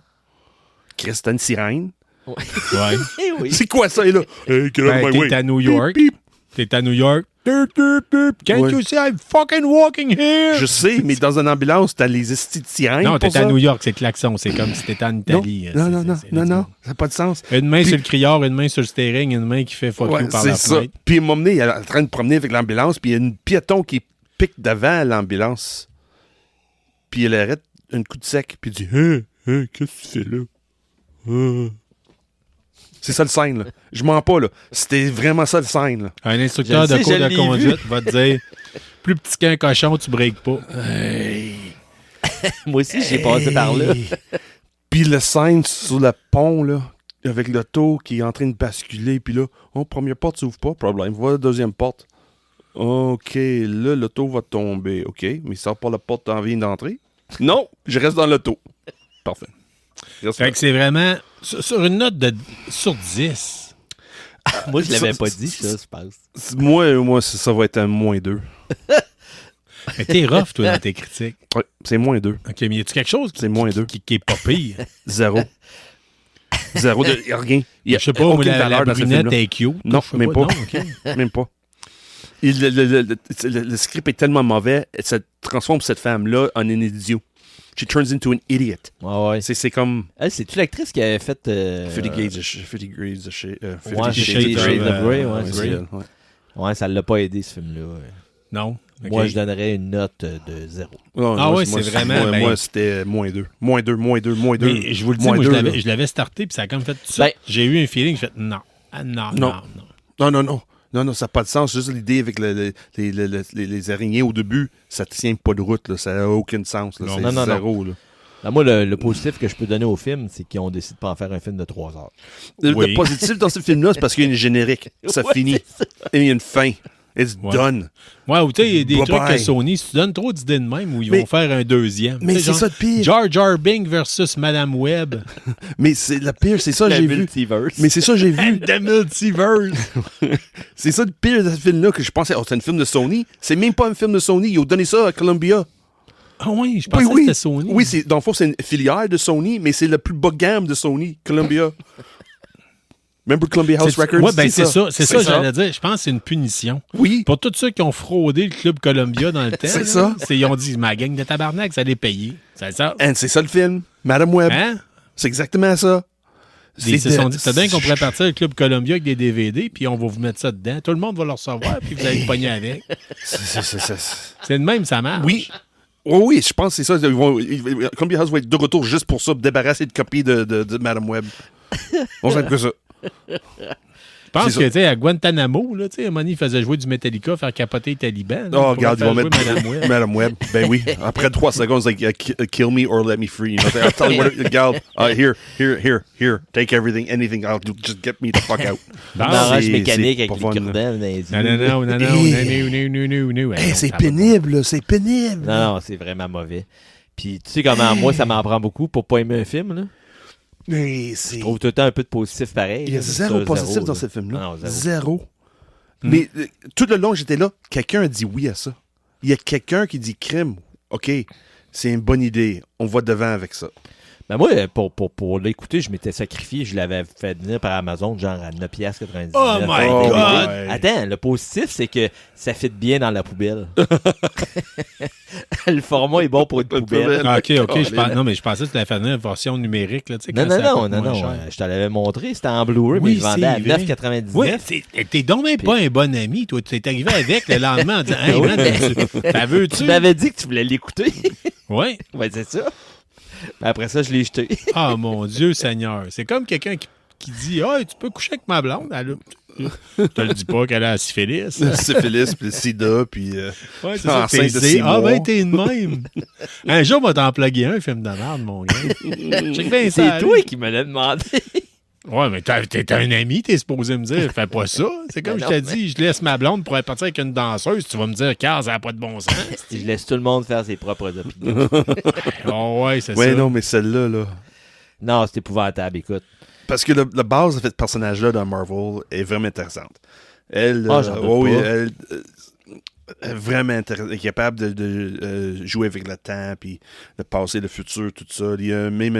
Chris, t'as une sirène? Ouais. Eh oui. C'est quoi ça, là? Hey, get out of Ben, my way. t'es à New York. Beep, beep. T'es à New York. Can't Ouais. you see I'm fucking walking here? Je sais, mais dans une ambulance, t'as les estis de sirène. Non, pour t'es ça. à New York, c'est klaxon. C'est comme si t'étais en Non, Italie. non, non, non, C'est non, let's non, go. ça n'a pas de sens. Une main Puis- sur le criard, une main sur le steering, une main qui fait fuck Ouais, you par c'est la ça. fenêtre. Puis il m'a emmené, elle est en train de promener avec l'ambulance, puis il y a une piéton qui pique devant l'ambulance. Puis elle arrête un coup de sec, puis il dit Hey, qu'est-ce que tu fais là? C'est ça le scène, là. Je mens pas, là. C'était vraiment ça le scène, là. Un instructeur Je de sais, cours je de l'ai conduite va te dire plus petit qu'un cochon, tu breaks pas. Moi aussi, j'ai passé par là. Hey. Puis le scène sur le pont, là, avec l'auto qui est en train de basculer, puis là, première porte s'ouvre pas, problème. Voilà la deuxième porte. OK, là, l'auto va tomber. OK, mais il sort par la porte en vient d'entrer. Non, je reste dans l'auto. Parfait. Fait que c'est vraiment sur une note sur 10. Moi, je l'avais pas dit, ça, je pense. Moi ça va être un -2. Mais t'es rough, toi, dans tes critiques. Ouais, c'est -2. OK, mais y a-tu quelque chose C'est -2. qui est pas pire? Zéro. Zéro de rien. Il y a Je sais pas, aucune la valeur dans ce brunette film-là. est cute. Non, je sais même pas. Non, OK. Même pas. Le script est tellement mauvais, ça transforme cette femme-là en un idiot. She turns into an idiot. Ouais. C'est comme... Elle, c'est-tu l'actrice qui avait fait... 50 Shades of Shade. Ouais, Shades of Grey, ouais, c'est elle, ouais. Ouais, ça l'a pas aidé, ce film-là. Ouais. Non. OK. Moi, je donnerais une note de 0. Non, Ah moi, ouais, moi, c'est vraiment... Moi, c'était -2. -2. Mais je vous le dis, moi, je l'avais starté, puis ça a comme fait tout ça. Ben- J'ai eu un feeling, je fais non. Ah, non. Non, ça n'a pas de sens. Juste l'idée avec les araignées au début, ça tient pas de route. Là. Ça n'a aucun sens. Là. Non, C'est zéro. Là. Ben, moi, le positif que je peux donner au film, c'est qu'ils ont décidé de pas en faire un film de 3 heures. Le positif dans ce film-là, c'est parce qu'il y a une générique. Ça Ouais, finit. Et il y a une fin. It's done. Ouais, ou tu sais, il y a des Bye trucs bye. que Sony, si tu donnes trop d'idées de même, où ils Mais- vont faire un deuxième. Mais Tu sais, c'est genre, ça le pire. Jar Jar Binks versus Madame Web. Mais c'est le pire, c'est ça que Le j'ai vu. multiverse. Mais c'est ça que j'ai vu. The Multiverse. C'est ça le pire de ce film-là que je pensais, c'est un film de Sony. C'est même pas un film de Sony. Ils ont donné ça à Columbia. Ah oui, je pensais que c'était Sony. Oui, dans le fond, c'est une filiale de Sony, mais c'est le plus bas gamme de Sony, Columbia. Remember Columbia House Records? Ouais, ben c'est ça. C'est ça, ça. j'allais dire. Je pense que c'est une punition. Oui. Pour tous ceux qui ont fraudé le Club Columbia dans le temps, C'est là, ça. Ils ont dit, ma gang de tabarnak, ça allait payer. C'est ça. And c'est ça le film. Madame Web. Hein? C'est exactement ça. Ils se sont dit, c'est bien qu'on pourrait partir le Club Columbia avec des DVD, puis on va vous mettre ça dedans. Tout le monde va le recevoir, puis vous allez le pogner avec. C'est de même, ça marche. Oui. Oui, je pense que c'est ça. Columbia House va être de retour juste pour ça, pour débarrasser de copies de Madame Web. On sait que ça. Je pense C'est que, ça. tu sais, à Guantanamo, là, tu sais, Money faisait jouer du Metallica, faire capoter les talibans. là, Oh, pour regarde, ils faire vont jouer mettre Madame Web. Madame Web. Ben oui. Après 3 secondes, c'est like, kill me or let me free. You know, I'll tell you what, regarde, here, take everything, anything, just get me the fuck out. Bon, Un barrage c'est- mécanique c'est avec pas les fun, cure-dents dans les yeux. Non. Hey, c'est pénible, là, c'est pénible. Non, c'est vraiment mauvais. Puis tu sais comment moi, ça m'en prend beaucoup pour pas aimer un film, là. Mais c'est... Je trouve tout le temps un peu de positif pareil. Il y a là. zéro Ça, positif zéro, dans là. ce film-là. Non, zéro. Zéro. Mais tout le long, j'étais là, quelqu'un a dit oui à ça. Il y a quelqu'un qui dit crime. OK, c'est une bonne idée. On va devant avec ça. Ben moi, pour l'écouter, je m'étais sacrifié. Je l'avais fait venir par Amazon, genre à 9,99$. Oh my Oh, God! ouais. Attends, le positif, c'est que ça fit bien dans la poubelle. Le format est bon pour une poubelle. Ah, OK. Oh, Non, mais je pensais que tu l'avais fait une version numérique. Là, tu sais, Non, quand ça coûte moins non. cher. Je te l'avais montré, c'était en Blu-ray, mais Oui, je vendais à c'est vrai. 9,99$. Oui, t'es donc même pas un bon ami, toi. Tu t'es arrivé avec le lendemain en disant, hey, man, t'as veux-tu? Tu m'avais dit que tu voulais l'écouter. Oui. Ouais, c'est ça. Mais après ça, je l'ai jeté. Ah, mon Dieu Seigneur. C'est comme quelqu'un qui dit, ah, tu peux coucher avec ma blonde. Je te le dis pas qu'elle a la syphilis. Syphilis, puis le sida, puis... Ouais, c'est ça. enceinte de T'es 6 ah, mois. ben, t'es de même. Un jour, on va t'en plugger un film de merde, mon gars. Check bien ça C'est aller. toi qui me l'as demandé. Ouais, mais t'es un ami, t'es supposé me dire, fais pas ça. C'est comme Ben je non, t'ai dit, je laisse ma blonde pour aller partir avec une danseuse. Tu vas me dire, car ça n'a pas de bon sens. Je laisse tout le monde faire ses propres opinions. Oh, ouais, c'est Ouais, ça. non, mais celle-là, là... Non, c'est épouvantable, écoute. Parce que la base de ce personnage-là dans Marvel est vraiment intéressante. Elle, j'en doute oui, pas. elle est vraiment intéressante. Elle est capable de jouer avec le temps, puis le passé, le futur, tout ça. Il y a même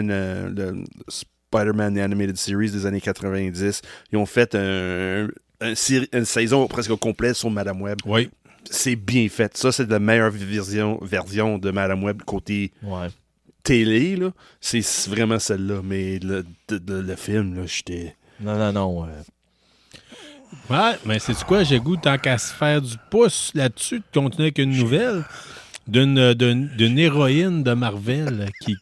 le Spider-Man Animated Series des années 90. Ils ont fait une saison presque au complet sur Madame Web. Oui. C'est bien fait. Ça, c'est la meilleure version de Madame Web côté Ouais. télé. Là. C'est vraiment celle-là. Mais le film, là, j'étais... Non. Ouais, mais c'est quoi, j'ai goût, tant qu'à se faire du pouce là-dessus, de continuer avec une nouvelle d'une héroïne de Marvel qui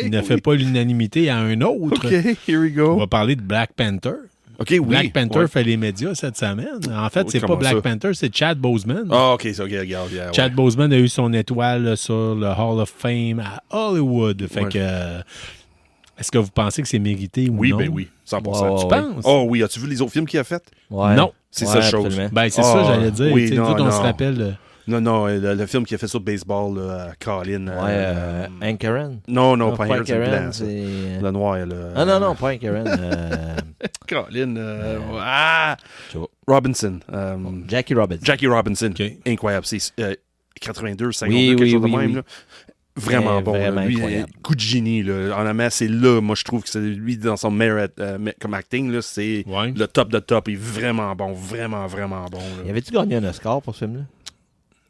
ne fait pas l'unanimité à un autre. OK, here we On go. va parler de Black Panther. OK, oui. Black Panther Ouais. fait les médias cette semaine. En fait, Oui, c'est pas comment Black ça? Panther, c'est Chad Boseman. Ah, OK, c'est OK, regarde. Yeah, Chad ouais. Boseman a eu son étoile là, sur le Hall of Fame à Hollywood. Fait Ouais. que... est-ce que vous pensez que c'est mérité ou Oui, non? ben oui, 100%. Wow. Tu Ouais. penses? Oh oui, as-tu vu les autres films qu'il a fait? Ouais. Non. C'est Ouais, ça, chose. absolument. Ben, c'est Ah, ça, j'allais dire. oui, Tu sais, non, nous autres, on non. se rappelle Non, le film qui a fait sur le baseball, là, Colin. Hank Aaron. Non, pas Hank Aaron, Aaron, c'est blanc, c'est... ça. Le noir, là. Ah non, pas Hank Aaron. Colin. Je vois. Robinson. Jackie Robinson. Jackie Robinson. OK. Incroyable. C'est 82, 52, Oui, quelque chose de oui, même. oui. Là. Vraiment bon. Vraiment Lui, incroyable. coup de génie. Là. Honnêtement, c'est là, moi, je trouve que c'est lui, dans son meilleur comme acting, là, c'est Ouais. le top de top. Il est vraiment bon. Vraiment, vraiment bon. Là. Y avait-tu gagné un Oscar pour ce film-là?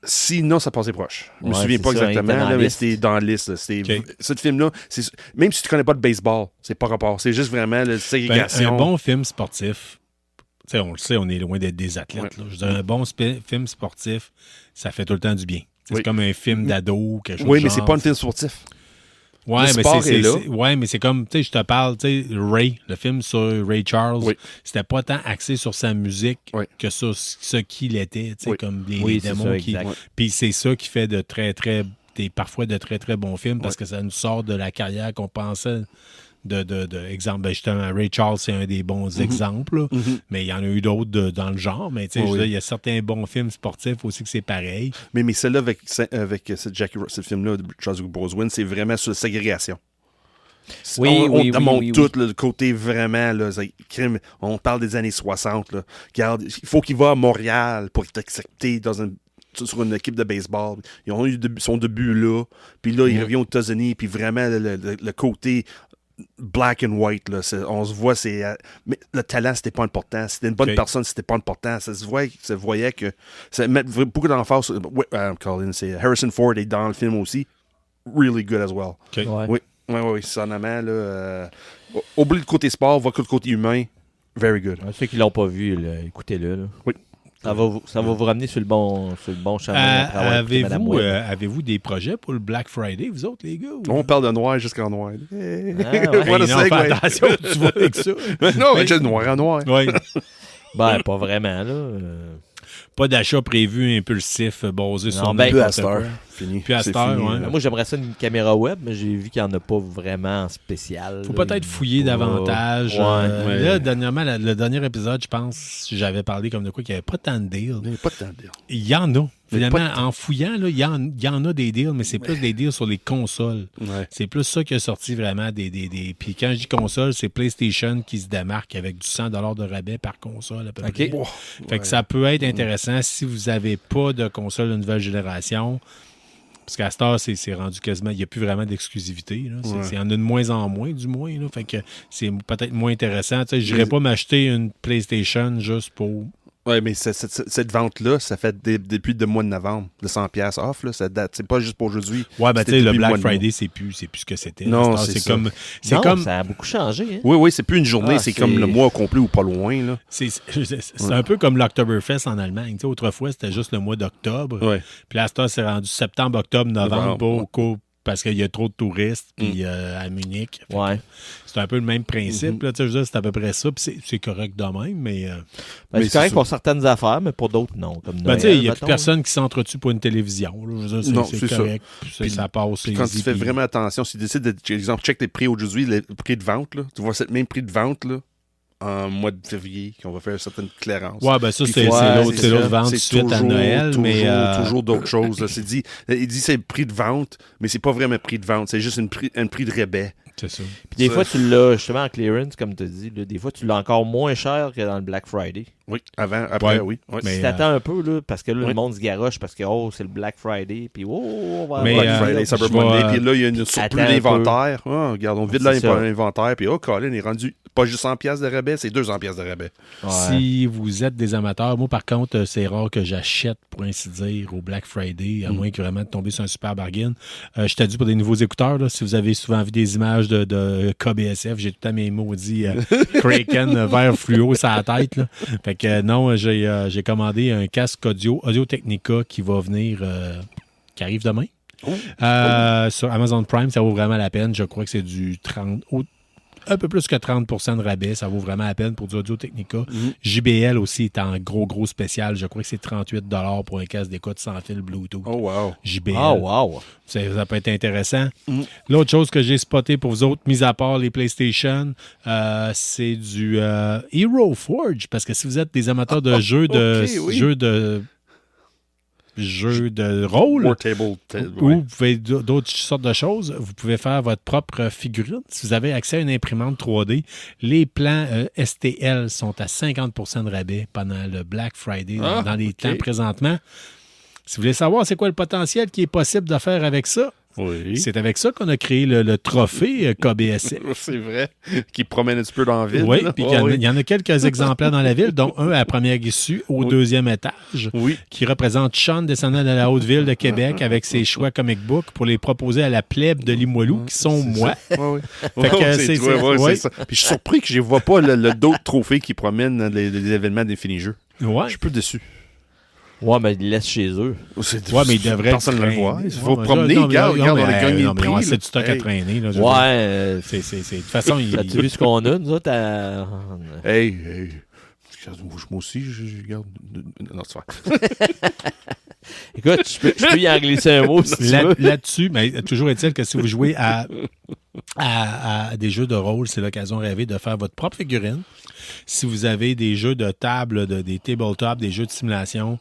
Sinon, ça passait proche. Je me Ouais, souviens c'est pas ça, il exactement, était dans là, la mais liste. c'était dans la liste. Là. OK. Ce film-là, même si tu connais pas de baseball, c'est pas rapport. C'est juste vraiment la ségrégation. Un bon film sportif, tu sais, on le sait, on est loin d'être des athlètes. Ouais. Là. Je veux dire, un bon film sportif, ça fait tout le temps du bien. C'est Oui. comme un film d'ado, quelque chose Oui, de mais genre. c'est pas un film sportif. Ouais, Le mais sport est là. ouais, mais c'est comme, tu sais, je te parle, tu sais, Ray, le film sur Ray Charles, Oui. c'était pas tant axé sur sa musique Oui. que sur ce qu'il était, tu sais, Oui. comme les Oui, c'est démons ça, qui... exact. Puis c'est ça qui fait de parfois de très, très bons films parce que ça nous sort de la carrière qu'on pensait exemple. Ben justement, Ray Charles, c'est un des bons exemples, là. Mais il y en a eu d'autres dans le genre. Mais tu sais, je veux dire, il y a certains bons films sportifs aussi que c'est pareil. Mais celle-là, avec ce film-là de Charles Broswin, c'est vraiment sur la ségrégation. Oui, on oui, montre oui, tout le côté vraiment. Là, on parle des années 60. Là. Regarde, il faut qu'il va à Montréal pour être accepté sur une équipe de baseball. Ils ont eu son début là. Puis là, il revient aux États-Unis. Puis vraiment, le côté black and white, là, on se voit, mais le talent, c'était pas important. C'était une bonne personne, c'était pas important. Ça se voyait que ça met beaucoup d'emphase sur Colin, c'est Harrison Ford est dans le film aussi. Really good as well. Okay. Oui, sonnamment, là. Oublie le côté sport, va que le côté humain. Very good. Ceux qui l'ont pas vu, là, écoutez-le. Là. Oui. Ça va vous ramener sur le bon chemin. après avoir écouté Madame Web. Avez-vous des projets pour le Black Friday, vous autres, les gars? Ou... On parle de noir jusqu'en noir. ouais. What a Hey, non, fais segue. attention, tu vois avec ça. Non, mais juste noir en noir. Oui. Ben, pas vraiment, là. Pas d'achat prévu impulsif basé sur ben, Plus à n'importe cette quoi. heure. Fini. Puis à C'est cette heure, fini, ouais. là. Moi, j'aimerais ça une caméra web, mais j'ai vu qu'il n'y en a pas vraiment en spécial. Faut là. peut-être fouiller davantage. Ouais. Là, dernièrement, le dernier épisode, je pense, j'avais parlé comme de quoi qu'il n'y avait pas tant de deals. Il n'y a pas de temps de dire. Il y en a. Il y a Finalement, pas de en fouillant, là, il y en a des deals, mais c'est plus des deals sur les consoles. Ouais. C'est plus ça qui a sorti vraiment des... Puis quand je dis console, c'est PlayStation qui se démarque avec du 100$ de rabais par console à peu près. Oh, Fait que ça peut être intéressant si vous n'avez pas de console de nouvelle génération. Parce qu'à cette heure, c'est rendu quasiment... Il n'y a plus vraiment d'exclusivité. Là. Il y en a de moins en moins, du moins. Là. Fait que c'est peut-être moins intéressant. Tu sais, je n'irais pas m'acheter une PlayStation juste pour... Oui, mais cette vente-là, ça fait depuis le mois de novembre, de 100$ off. Là, ça date. C'est pas juste pour aujourd'hui. Ouais, ben tu C'était sais, le depuis Black mois de Friday, c'est plus ce que c'était. Non, À cette heure, c'est ça. Non, comme ça a beaucoup changé. Hein? Oui, c'est plus une journée, Ah, c'est c'est- comme le mois complet ou pas loin. Là. c'est un peu comme l'Oktoberfest en Allemagne. Tu sais, autrefois, c'était juste le mois d'octobre. Ouais. Puis là, à cette heure, c'est rendu septembre, octobre, novembre, Novembre, parce qu'il y a trop de touristes puis à Munich. Fait que Ouais. c'est un peu le même principe. Là, tu sais, je veux dire, c'est à peu près ça. Puis c'est correct de même, mais... Ben, Mais c'est c'est correct ça. pour certaines affaires, mais pour d'autres, non. Comme ben, Noël, tu sais, il n'y a plus mettons. personne qui s'entretue pour une télévision. Là. Je veux dire, Non, c'est c'est ça. correct. Puis Puis- ça passe. Puis quand easy, tu fais puis- vraiment attention, si tu décides de, par exemple, check les prix aujourd'hui, le prix de vente, là, tu vois ce même prix de vente là, en mois de février, qu'on va faire certaines clairances. Ouais, ben ça, Puis c'est faut- c'est l'autre vente c'est suite à toujours- Noël. mais toujours d'autres choses. Là. Il dit c'est le prix de vente, mais c'est pas vraiment le prix de vente, c'est juste un prix de rabais. c'est ça. Puis des Ça- fois, tu l'as justement en clearance, comme tu as dit. Là, des fois, tu l'as encore moins cher que dans le Black Friday. Oui, avant, après, Ouais. oui. Ouais. Mais, Si t'attends un peu, là, parce que là, ouais. le monde se garoche parce que c'est le Black Friday. Puis on va Mais, avoir Black le Friday, deal. Cyber je vais, Monday, puis là, il y a une surplus attends un d'inventaire. Ah, regarde, on vide C'est ça. l'inventaire, puis Colin est rendu pas juste 100$ de rabais, c'est 200$ de rabais. Ouais. Si vous êtes des amateurs, moi par contre, c'est rare que j'achète, pour ainsi dire, au Black Friday, à moins que vraiment de tomber sur un super bargain. Je t'ai dit pour des nouveaux écouteurs, là, si vous avez souvent vu des images de KBSF, j'ai tout à mes maudits Kraken vert fluo sur la tête. Là. Fait que non, j'ai commandé un casque Audio-Technica qui va venir, qui arrive demain. Sur Amazon Prime, ça vaut vraiment la peine. Je crois que c'est du 30, un peu plus que 30% de rabais. Ça vaut vraiment la peine pour du Audio-Technica. JBL aussi est en gros spécial. Je crois que c'est 38$ pour un casque d'écoute sans fil Bluetooth. Oh, wow. JBL. Ah, wow. Ça peut être intéressant. L'autre chose que j'ai spoté pour vous autres, mis à part les PlayStation, c'est du Hero Forge. Parce que si vous êtes des amateurs de jeux de... ok, oui. jeux de jeux de rôle. War Table. Ou vous pouvez d'autres sortes de choses. Vous pouvez faire votre propre figurine. Si vous avez accès à une imprimante 3D, les plans STL sont à 50% de rabais pendant le Black Friday dans les temps présentement. Si vous voulez savoir c'est quoi le potentiel qui est possible de faire avec ça, c'est avec ça qu'on a créé le trophée KBSF. C'est vrai. Qui promène un petit peu dans la ville. Oui, puis il y en a quelques exemplaires dans la ville, dont un à la première issue au deuxième étage, qui représente Sean descendant de la Haute-Ville de Québec avec ses choix comic book pour les proposer à la plèbe de Limoilou, qui sont moi. C'est ça. Puis je suis surpris que je ne vois pas d'autres trophées qui promènent dans les événements des finis-jeux. Ouais. Je suis peu déçu. Ouais, mais ils laissent chez eux. Mais ils devraient. Personne ne le voit. Il faut promener. Regarde, on a gagné le prix. C'est du stock à traîner. Là, ouais. De toute façon, as-tu vu ce qu'on a, nous autres? Hey. Moi aussi, je regarde. Non, c'est vrai. Écoute, je peux y en glisser un mot si tu veux. Là-dessus, mais toujours est-il que si vous jouez à des jeux de rôle, c'est l'occasion rêvée de faire votre propre figurine. Si vous avez des jeux de table, des tabletops, des jeux de simulation,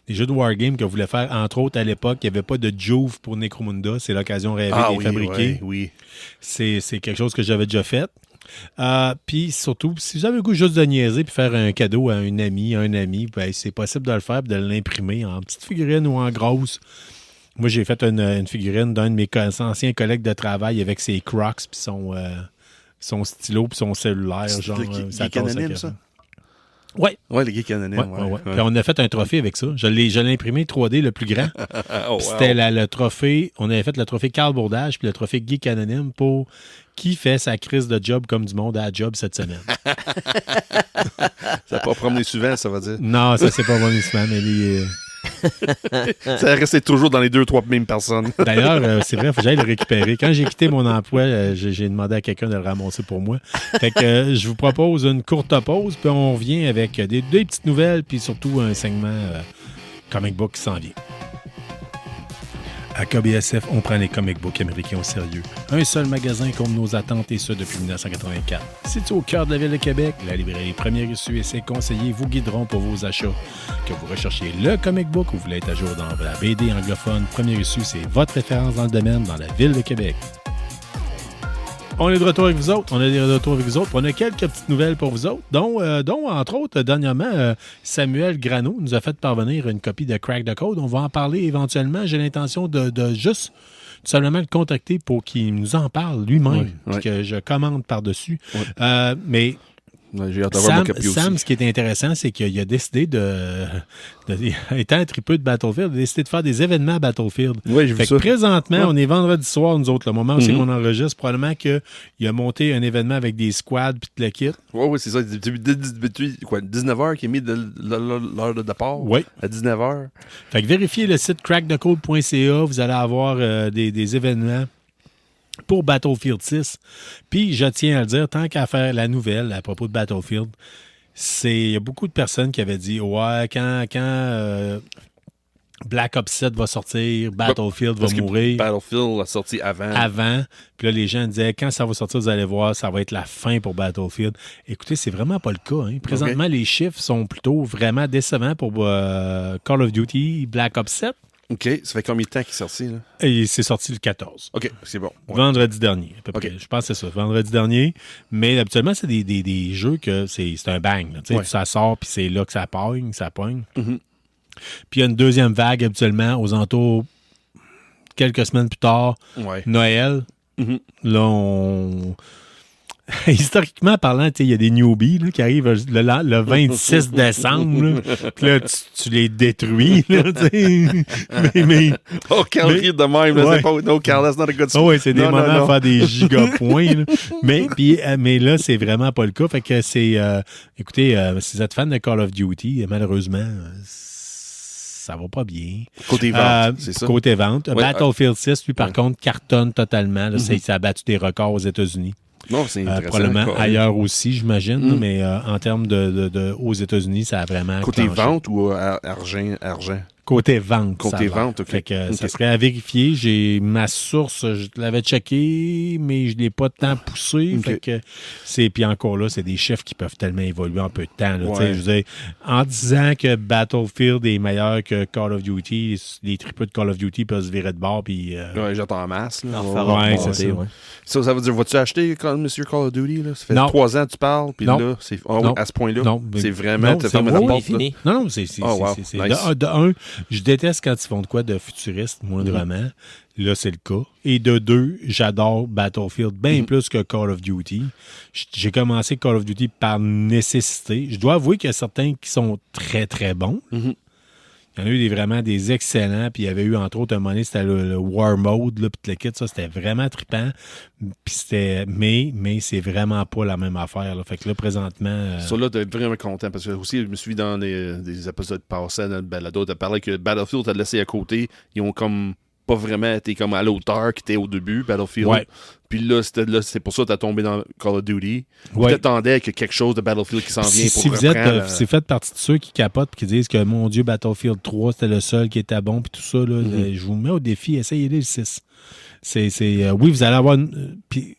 des jeux de wargame que vous voulez faire, entre autres, à l'époque, il n'y avait pas de Juve pour Necromunda. C'est l'occasion rêvée de les fabriquer. Oui. C'est quelque chose que j'avais déjà fait. Puis surtout, si vous avez le goût juste de niaiser puis faire un cadeau à un ami, ben, c'est possible de le faire et de l'imprimer en petite figurine ou en grosse. Moi, j'ai fait une figurine d'un de mes anciens collègues de travail avec ses Crocs puis son stylo puis son cellulaire. C'est anonyme, ça? Oui. Oui, les geeks anonymes. Ouais. Puis on a fait un trophée avec ça. Je l'ai imprimé 3D le plus grand. C'était le trophée. On avait fait le trophée Carl Bourdage puis le trophée Geek Anonyme pour qui fait sa crise de job comme du monde à la job cette semaine. Ça n'a pas promené souvent, ça va dire. Non, ça s'est pas promené souvent, mais ça restait toujours dans les 2-3 mêmes personnes. D'ailleurs, c'est vrai, il faut que j'aille le récupérer. Quand j'ai quitté mon emploi, j'ai demandé à quelqu'un de le ramasser pour moi. Fait que je vous propose une courte pause, puis on revient avec des petites nouvelles, puis surtout un segment comic book qui s'en vient. À KBSF, on prend les comic books américains au sérieux. Un seul magasin comme nos attentes et ce depuis 1984. Situé au cœur de la ville de Québec, la librairie Première Issue et ses conseillers vous guideront pour vos achats. Que vous recherchiez le comic book ou vous voulez être à jour dans la BD anglophone, Première Issue, c'est votre référence dans le domaine dans la ville de Québec. On est de retour avec vous autres. On a quelques petites nouvelles pour vous autres, dont entre autres, dernièrement, Samuel Grano nous a fait parvenir une copie de Crack the Code. On va en parler éventuellement. J'ai l'intention de juste tout simplement le contacter pour qu'il nous en parle lui-même, que je commande par-dessus. Mais j'ai hâte d'avoir ma copie Sam, aussi. ce qui est intéressant, c'est qu'il a décidé étant un tripeux de Battlefield, il a décidé de faire des événements à Battlefield. Oui, j'ai vu ça. Présentement, on est vendredi soir, nous autres, le moment où c'est qu'on enregistre, probablement qu'il a monté un événement avec des squads puis tout le kit. Oui, c'est ça. Depuis 19h qui est mis l'heure de départ. Oui. À 19h. Fait que vérifiez le site crackthecode.ca, vous allez avoir des événements pour Battlefield 6. Puis, je tiens à le dire, tant qu'à faire la nouvelle à propos de Battlefield, il y a beaucoup de personnes qui avaient dit « Ouais, quand Black Ops 7 va sortir, Battlefield va mourir. » Battlefield a sorti avant. Puis là, les gens disaient « Quand ça va sortir, vous allez voir, ça va être la fin pour Battlefield. » Écoutez, c'est vraiment pas le cas. Hein. Présentement, les chiffres sont plutôt vraiment décevants pour Call of Duty Black Ops 7. OK. Ça fait combien de temps qu'il est sorti, là? Et c'est sorti le 14. OK, c'est bon. Ouais. Vendredi dernier, à peu près. Je pense que c'est ça, vendredi dernier. Mais habituellement, c'est des jeux que c'est un bang. Là, ça sort, puis c'est là que ça pogne. Mm-hmm. Puis il y a une deuxième vague, habituellement, aux alentours, quelques semaines plus tard, Noël. Mm-hmm. Là, historiquement parlant, il y a des newbies là, qui arrivent le 26 décembre. Puis là, tu les détruis. Là, mais, calendrier de même. Là, c'est pas, no, Carl, that's not a good sport. C'est des moments à faire des gigapoints. Là. mais là, c'est vraiment pas le cas. Fait que c'est... écoutez, si vous êtes fan de Call of Duty, malheureusement... ça va pas bien. Côté vente, c'est ça? Côté vente. Battlefield 6, lui, par contre, cartonne totalement. Là, ça a battu des records aux États-Unis. Non, c'est intéressant. Probablement ailleurs aussi, j'imagine, mais en termes aux États-Unis, ça a vraiment Côté clenché. vente ou argent? Côté vente. Côté ça a l'air. vente, OK. Fait que ça OK. serait à vérifier. J'ai ma source, je l'avais checké, mais je ne l'ai pas tant poussé. OK. Fait que puis encore là, c'est des chiffres qui peuvent tellement évoluer en peu de temps. Là, Ouais. tu sais, je veux dire, en disant que Battlefield est meilleur que Call of Duty, les triples de Call of Duty peuvent se virer de bord. Puis, Ouais, j'attends en masse. Là. En Ouais. faire Ouais, remonter, c'est ça. ouais. Ça veut dire, vas-tu acheter Monsieur Call of Duty? Là? Ça fait Non. 3 ans que tu parles, puis Non. là, c'est Non. à ce point-là. Non, C'est vraiment, non, te c'est fermer moi, la oui, porte. là. fini. Non, c'est Oh, wow. c'est- Nice. de un, je déteste quand ils font de quoi de futuriste, moindrement. Là, c'est le cas. Et de deux, j'adore Battlefield bien plus que Call of Duty. J'ai commencé Call of Duty par nécessité. Je dois avouer qu'il y a certains qui sont très, très bons. Mhm. Il y en a eu vraiment des excellents. Puis il y avait eu, entre autres, un moment donné, c'était le War Mode, là, puis le kit, ça, c'était vraiment trippant. Puis c'était... Mais c'est vraiment pas la même affaire, là. Fait que là, présentement... Ça, là, t'es vraiment content parce que aussi, je me suis vu dans des épisodes passés dans le balado, t'as parlé que Battlefield t'a laissé à côté. Ils ont comme pas vraiment été comme à l'auteur qui était au début, Battlefield. Ouais. Puis là, c'est pour ça que t'as tombé dans Call of Duty. Ouais. Tu t'attendais que quelque chose de Battlefield qui s'en vient Si pour vous êtes, reprendre. c'est fait partie de ceux qui capotent et qui disent que, mon Dieu, Battlefield 3, c'était le seul qui était bon, puis tout ça, là, je vous mets au défi, essayez-le le 6. Oui, vous allez avoir... Puis,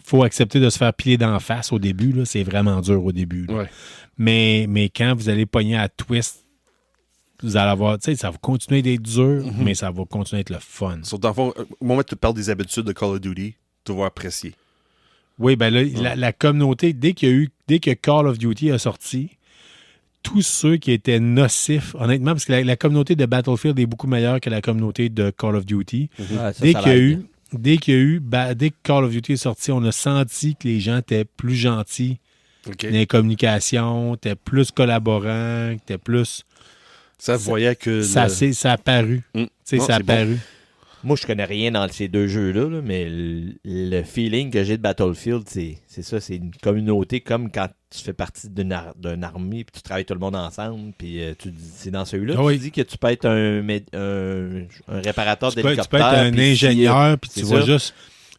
faut accepter de se faire piler d'en face au début, là, c'est vraiment dur au début. Là. Ouais. Mais quand vous allez pogner à twist, vous allez avoir... Tu sais, ça va continuer d'être dur, mais ça va continuer d'être le fun. Sur, dans le fond, au moment où tu parles des habitudes de Call of Duty, tu vas apprécier. Oui, ben là, la communauté, dès que Call of Duty a sorti, tous ceux qui étaient nocifs, honnêtement, parce que la communauté de Battlefield est beaucoup meilleure que la communauté de Call of Duty. Ouais, ça, Dès ça qu'il y a l'aide. eu, dès que Call of Duty est sorti, on a senti que les gens étaient plus gentils OK. dans les communications, étaient plus collaborants, étaient plus... Ça voyait que... Ça a apparu. Mm. Tu sais, Non, ça a c'est bon. apparu. Moi, je connais rien dans ces deux jeux-là, là, mais le feeling que j'ai de Battlefield, c'est ça, c'est une communauté comme quand tu fais partie d'une armée puis tu travailles tout le monde ensemble, puis c'est dans celui-là Ah oui. tu dis que tu peux être un réparateur Tu peux d'hélicoptère. être un puis ingénieur, puis c'est tu ça. vas juste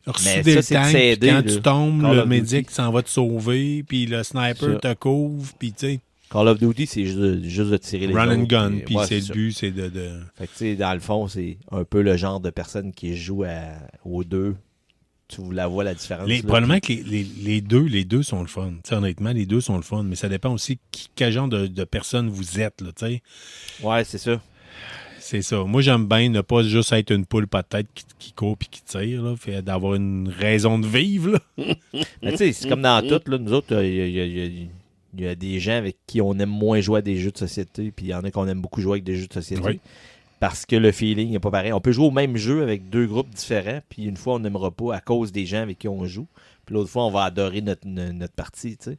Mais ressouder ça, le c'est de tank, s'aider, puis quand là. tu tombes, Call le of médic Duty. s'en va te sauver, puis le sniper Ça. te couvre, puis tu sais, Call of Duty, c'est juste de tirer les run and autres, gun, puis ouais, c'est le ça. but, c'est de... Fait que, tu sais, dans le fond, c'est un peu le genre de personne qui joue aux deux. Tu la vois la différence. là, Probablement que les deux sont le fun. Tu sais, honnêtement, les deux sont le fun, mais ça dépend aussi quel genre de personne vous êtes, là, tu sais. puis- Ouais, c'est ça. C'est ça. Moi, j'aime bien ne pas juste être une poule pas de tête qui court puis qui tire, là, fait d'avoir une raison de vivre, là. Mais tu sais, c'est comme dans tout, là, nous autres, il y a des gens avec qui on aime moins jouer à des jeux de société, puis il y en a qu'on aime beaucoup jouer avec des jeux de société. Oui. Parce que le feeling n'est pas pareil. On peut jouer au même jeu avec deux groupes différents, puis une fois, on n'aimera pas à cause des gens avec qui on joue. Puis l'autre fois, on va adorer notre partie, tu sais.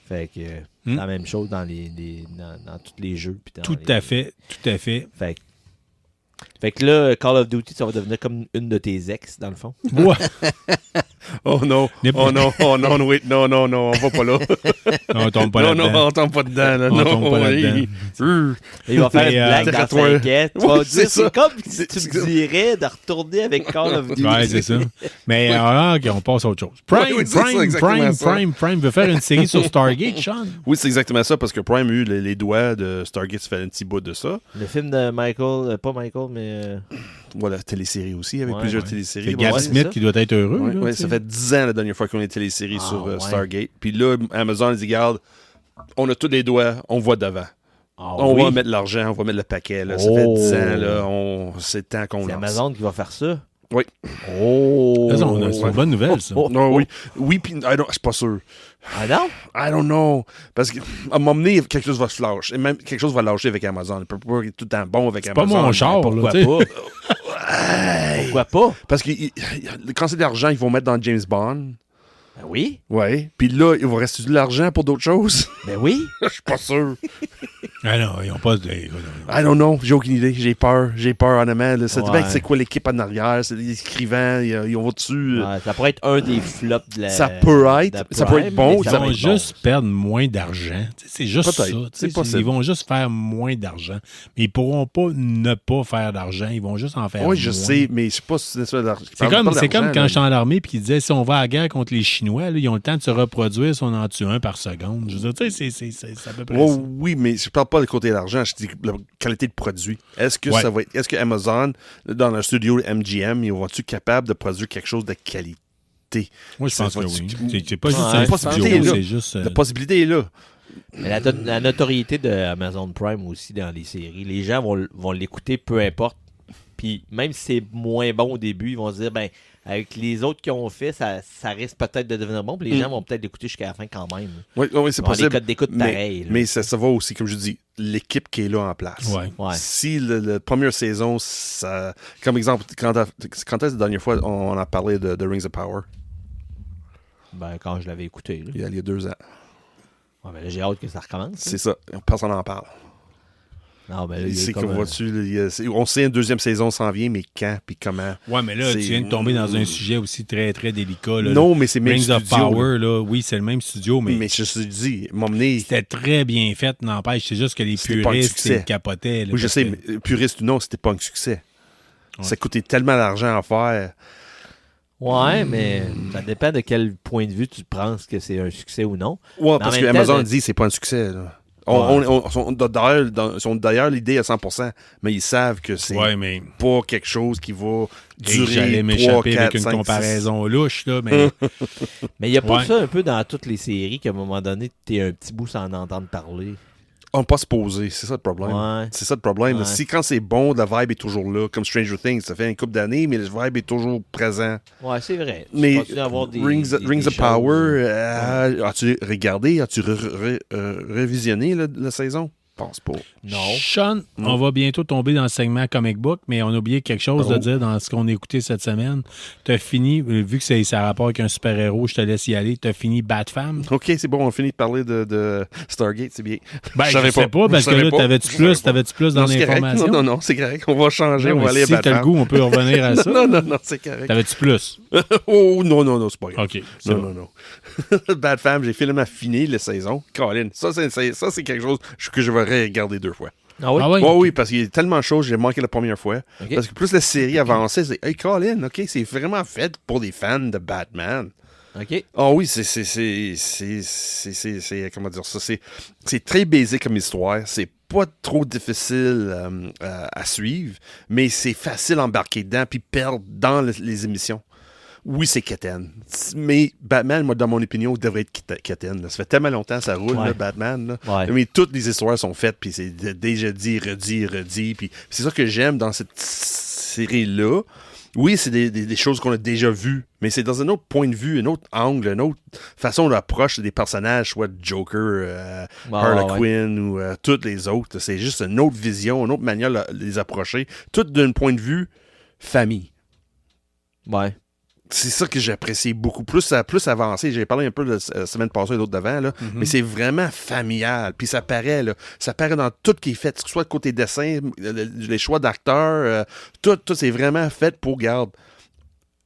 Fait que c'est la même chose dans dans tous les jeux. Puis dans Tout les- à fait, tout à fait. Fait que là, Call of Duty, ça va devenir comme une de tes ex, dans le fond. Ouais. Oh non, oh non, oh non, oui, non, on va pas là. On tombe pas non, là-dedans. on tombe pas dedans. Là. On non, tombe pas là-dedans. Il va faire Mais, une blague dans raconte-moi. 5 ans. Tu Ouais, vas c'est dire, ça. c'est comme si C'est- tu c'est- me dirais de retourner avec Call of Duty. Ouais, c'est ça. Mais OK, on passe à autre chose. Prime, Oui, c'est ça, exactement Prime veut faire une série sur Stargate, Sean. Oui, c'est exactement ça, parce que Prime a eu les doigts de Stargate, ça fait un petit bout de ça. Le film de Michael, pas Michael, mais... Voilà, télésérie aussi, avec Ouais, plusieurs ouais. téléséries. C'est Bon, Gab ouais, Smith c'est ça. qui doit être heureux. Ouais, là, ouais, tu sais. ça fait 10 ans la dernière fois qu'on a une télésérie Ah, sur ouais. Stargate. Puis là, Amazon dit, regarde, on a tous les doigts, on voit devant. Ah on oui, va mettre l'argent, on va mettre le paquet. Là. Ça Oh. fait 10 ans, là, c'est le temps qu'on c'est lance. Amazon qui va faire ça. Oui. Oh! Ça, c'est une bonne nouvelle, ça. Oh, oh, Non, oh. oui. Oui, puis je suis pas sûr. Ah non? I don't know. Parce qu'à un moment donné, quelque chose va se lâcher. Et même quelque chose va lâcher avec Amazon. Il peut pas être tout le temps bon avec C'est pas Amazon. mon char, Pourquoi là, tu sais. pas? Pourquoi pas? Parce que quand c'est de l'argent, ils vont mettre dans James Bond. Ben oui. Ouais. Puis là, il va rester de l'argent pour d'autres choses. Ben oui. Je suis pas sûr. Ah non, ils ont pas... I don't know. J'ai aucune idée. J'ai peur, honnêtement. Là. Ça Ouais. dépend c'est quoi l'équipe en arrière. C'est des écrivains. Ils vont dessus. Ouais, ça pourrait être un des flops de la... Ça peut être. de la Ça peut être Prime, bon, mais Ils ça vont va être juste perdre moins d'argent. Tu sais, c'est juste ça. Peut-être. Tu sais, C'est possible. ils vont juste faire moins d'argent. Mais ils pourront pas ne pas faire d'argent. Ils vont juste en faire Oui, je moins. sais, mais je sais pas si c'est ça. C'est comme quand j'étais en armée et qu'ils disaient si on va à la guerre contre les Chinois, là, ils ont le temps de se reproduire si on en tue un par seconde. Je veux dire, tu sais, c'est à peu près ça. Oui, mais je parle pas le côté de l'argent, je dis la qualité de produit. Est-ce que Ouais. est-ce que Amazon, dans leur studio MGM, ils vont-tu capable de produire quelque chose de qualité? Moi, je pense que oui. C'est pas juste Ouais, un la studio, possibilité est là. c'est juste... La possibilité est là. Mais la notoriété de Amazon Prime aussi dans les séries, les gens vont l'écouter peu importe. Puis même si c'est moins bon au début, ils vont se dire, ben, avec les autres qui ont fait, ça risque peut-être de devenir bon. Puis les gens vont peut-être l'écouter jusqu'à la fin quand même. Oui, c'est Ils vont avoir possible. des codes d'écoute pareils. Mais ça va aussi, comme je dis, l'équipe qui est là en place. Ouais. Ouais. Si la première saison, ça, comme exemple, quand est-ce la dernière fois on a parlé de Rings of Power? Ben, quand je l'avais écouté. Là. Il y a 2 ans. Ouais, ben là, j'ai hâte que ça recommence. C'est ça. Personne n'en parle. Non, ben là, il y a C'est comme que vois-tu, on sait une deuxième saison s'en vient, mais quand puis comment? Ouais, mais là, tu viens de tomber dans un sujet aussi très, très délicat. Là, Non, mais c'est même Rings of studio. Power, là, oui, c'est le même studio, mais je te dis, m'emmener. c'était très bien fait, n'empêche. C'est juste que les C'était pas un puristes, succès. ils capotaient. Là, Oui, je parce sais, que- mais puriste ou non, c'était pas un succès. Ouais. Ça coûtait tellement d'argent à faire. Ouais, mais ça dépend de quel point de vue tu penses que c'est un succès ou non. Ouais, en parce que même temps, Amazon de- dit que c'est pas un succès. Là. Ouais. Sont d'ailleurs l'idée à 100%, mais ils savent que c'est Ouais, mais pas quelque chose qui va j'allais durer 3, m'échapper 4, avec une 5, comparaison louche, là, mais Mais il n'y a pas Ouais. ça un peu dans toutes les séries qu'à un moment donné, t'es un petit bout sans en entendre parler. On peut pas se poser, c'est ça le problème. Ouais. C'est ça le problème. Ouais. Si quand c'est bon, la vibe est toujours là, comme Stranger Things, ça fait une couple d'années, mais le vibe est toujours présent. Ouais, c'est vrai. Tu Mais continues à avoir des Rings des of choses. Power, as-tu regardé, as-tu révisionné la saison? Je pense pas. Non. Sean, on va bientôt tomber dans le segment comic book, mais on a oublié quelque chose de dire dans ce qu'on a écouté cette semaine. T'as fini, vu que ça a rapport avec un super-héros, je te laisse y aller, t'as fini Bat-Femme. OK, c'est bon, on finit de parler de Stargate, c'est bien. Ben, je savais sais pas, parce Je que savais là, pas. t'avais-tu Je plus, savais pas. plus dans Non, c'est correct. l'information? Non, c'est correct. On va changer, Non, on va mais aller à si t'as le Batman. goût, on peut revenir à ça. non, c'est correct. T'avais-tu plus? Oh, non, c'est pas grave. OK. c'est bon. Non. Bad Femme, j'ai finalement fini la saison. Colin, ça, c'est quelque chose que je vais regarder 2 fois. Ah oui? Ah ouais? Oui, parce qu'il y a tellement de choses, j'ai manqué la première fois. Ok. Parce que plus la série avançait, c'est hey, Colin, OK, c'est vraiment fait pour des fans de Batman. OK. Ah oui, c'est comment dire ça, c'est très basique comme histoire, c'est pas trop difficile à suivre, mais c'est facile à embarquer dedans puis perdre dans les émissions. Oui, c'est quétaine. Mais Batman, moi, dans mon opinion, devrait être quétaine. Ça fait tellement longtemps que ça roule, Ouais. là, Batman. Là. Ouais. Mais toutes les histoires sont faites, puis c'est déjà dit, redit. Puis c'est ça que j'aime dans cette série-là. Oui, c'est des choses qu'on a déjà vues, mais c'est dans un autre point de vue, un autre angle, une autre façon d'approche des personnages, soit Joker, Harley Quinn ou toutes les autres. C'est juste une autre vision, une autre manière de les approcher, tout d'un point de vue famille. Ouais. C'est ça que j'apprécie beaucoup. Plus avancé. J'ai parlé un peu la semaine passée et l'autre d'avant, là, mais c'est vraiment familial. Puis ça paraît, là, ça paraît dans tout ce qui est fait, que ce soit le côté dessin, les choix d'acteurs, tout c'est vraiment fait pour, regarde,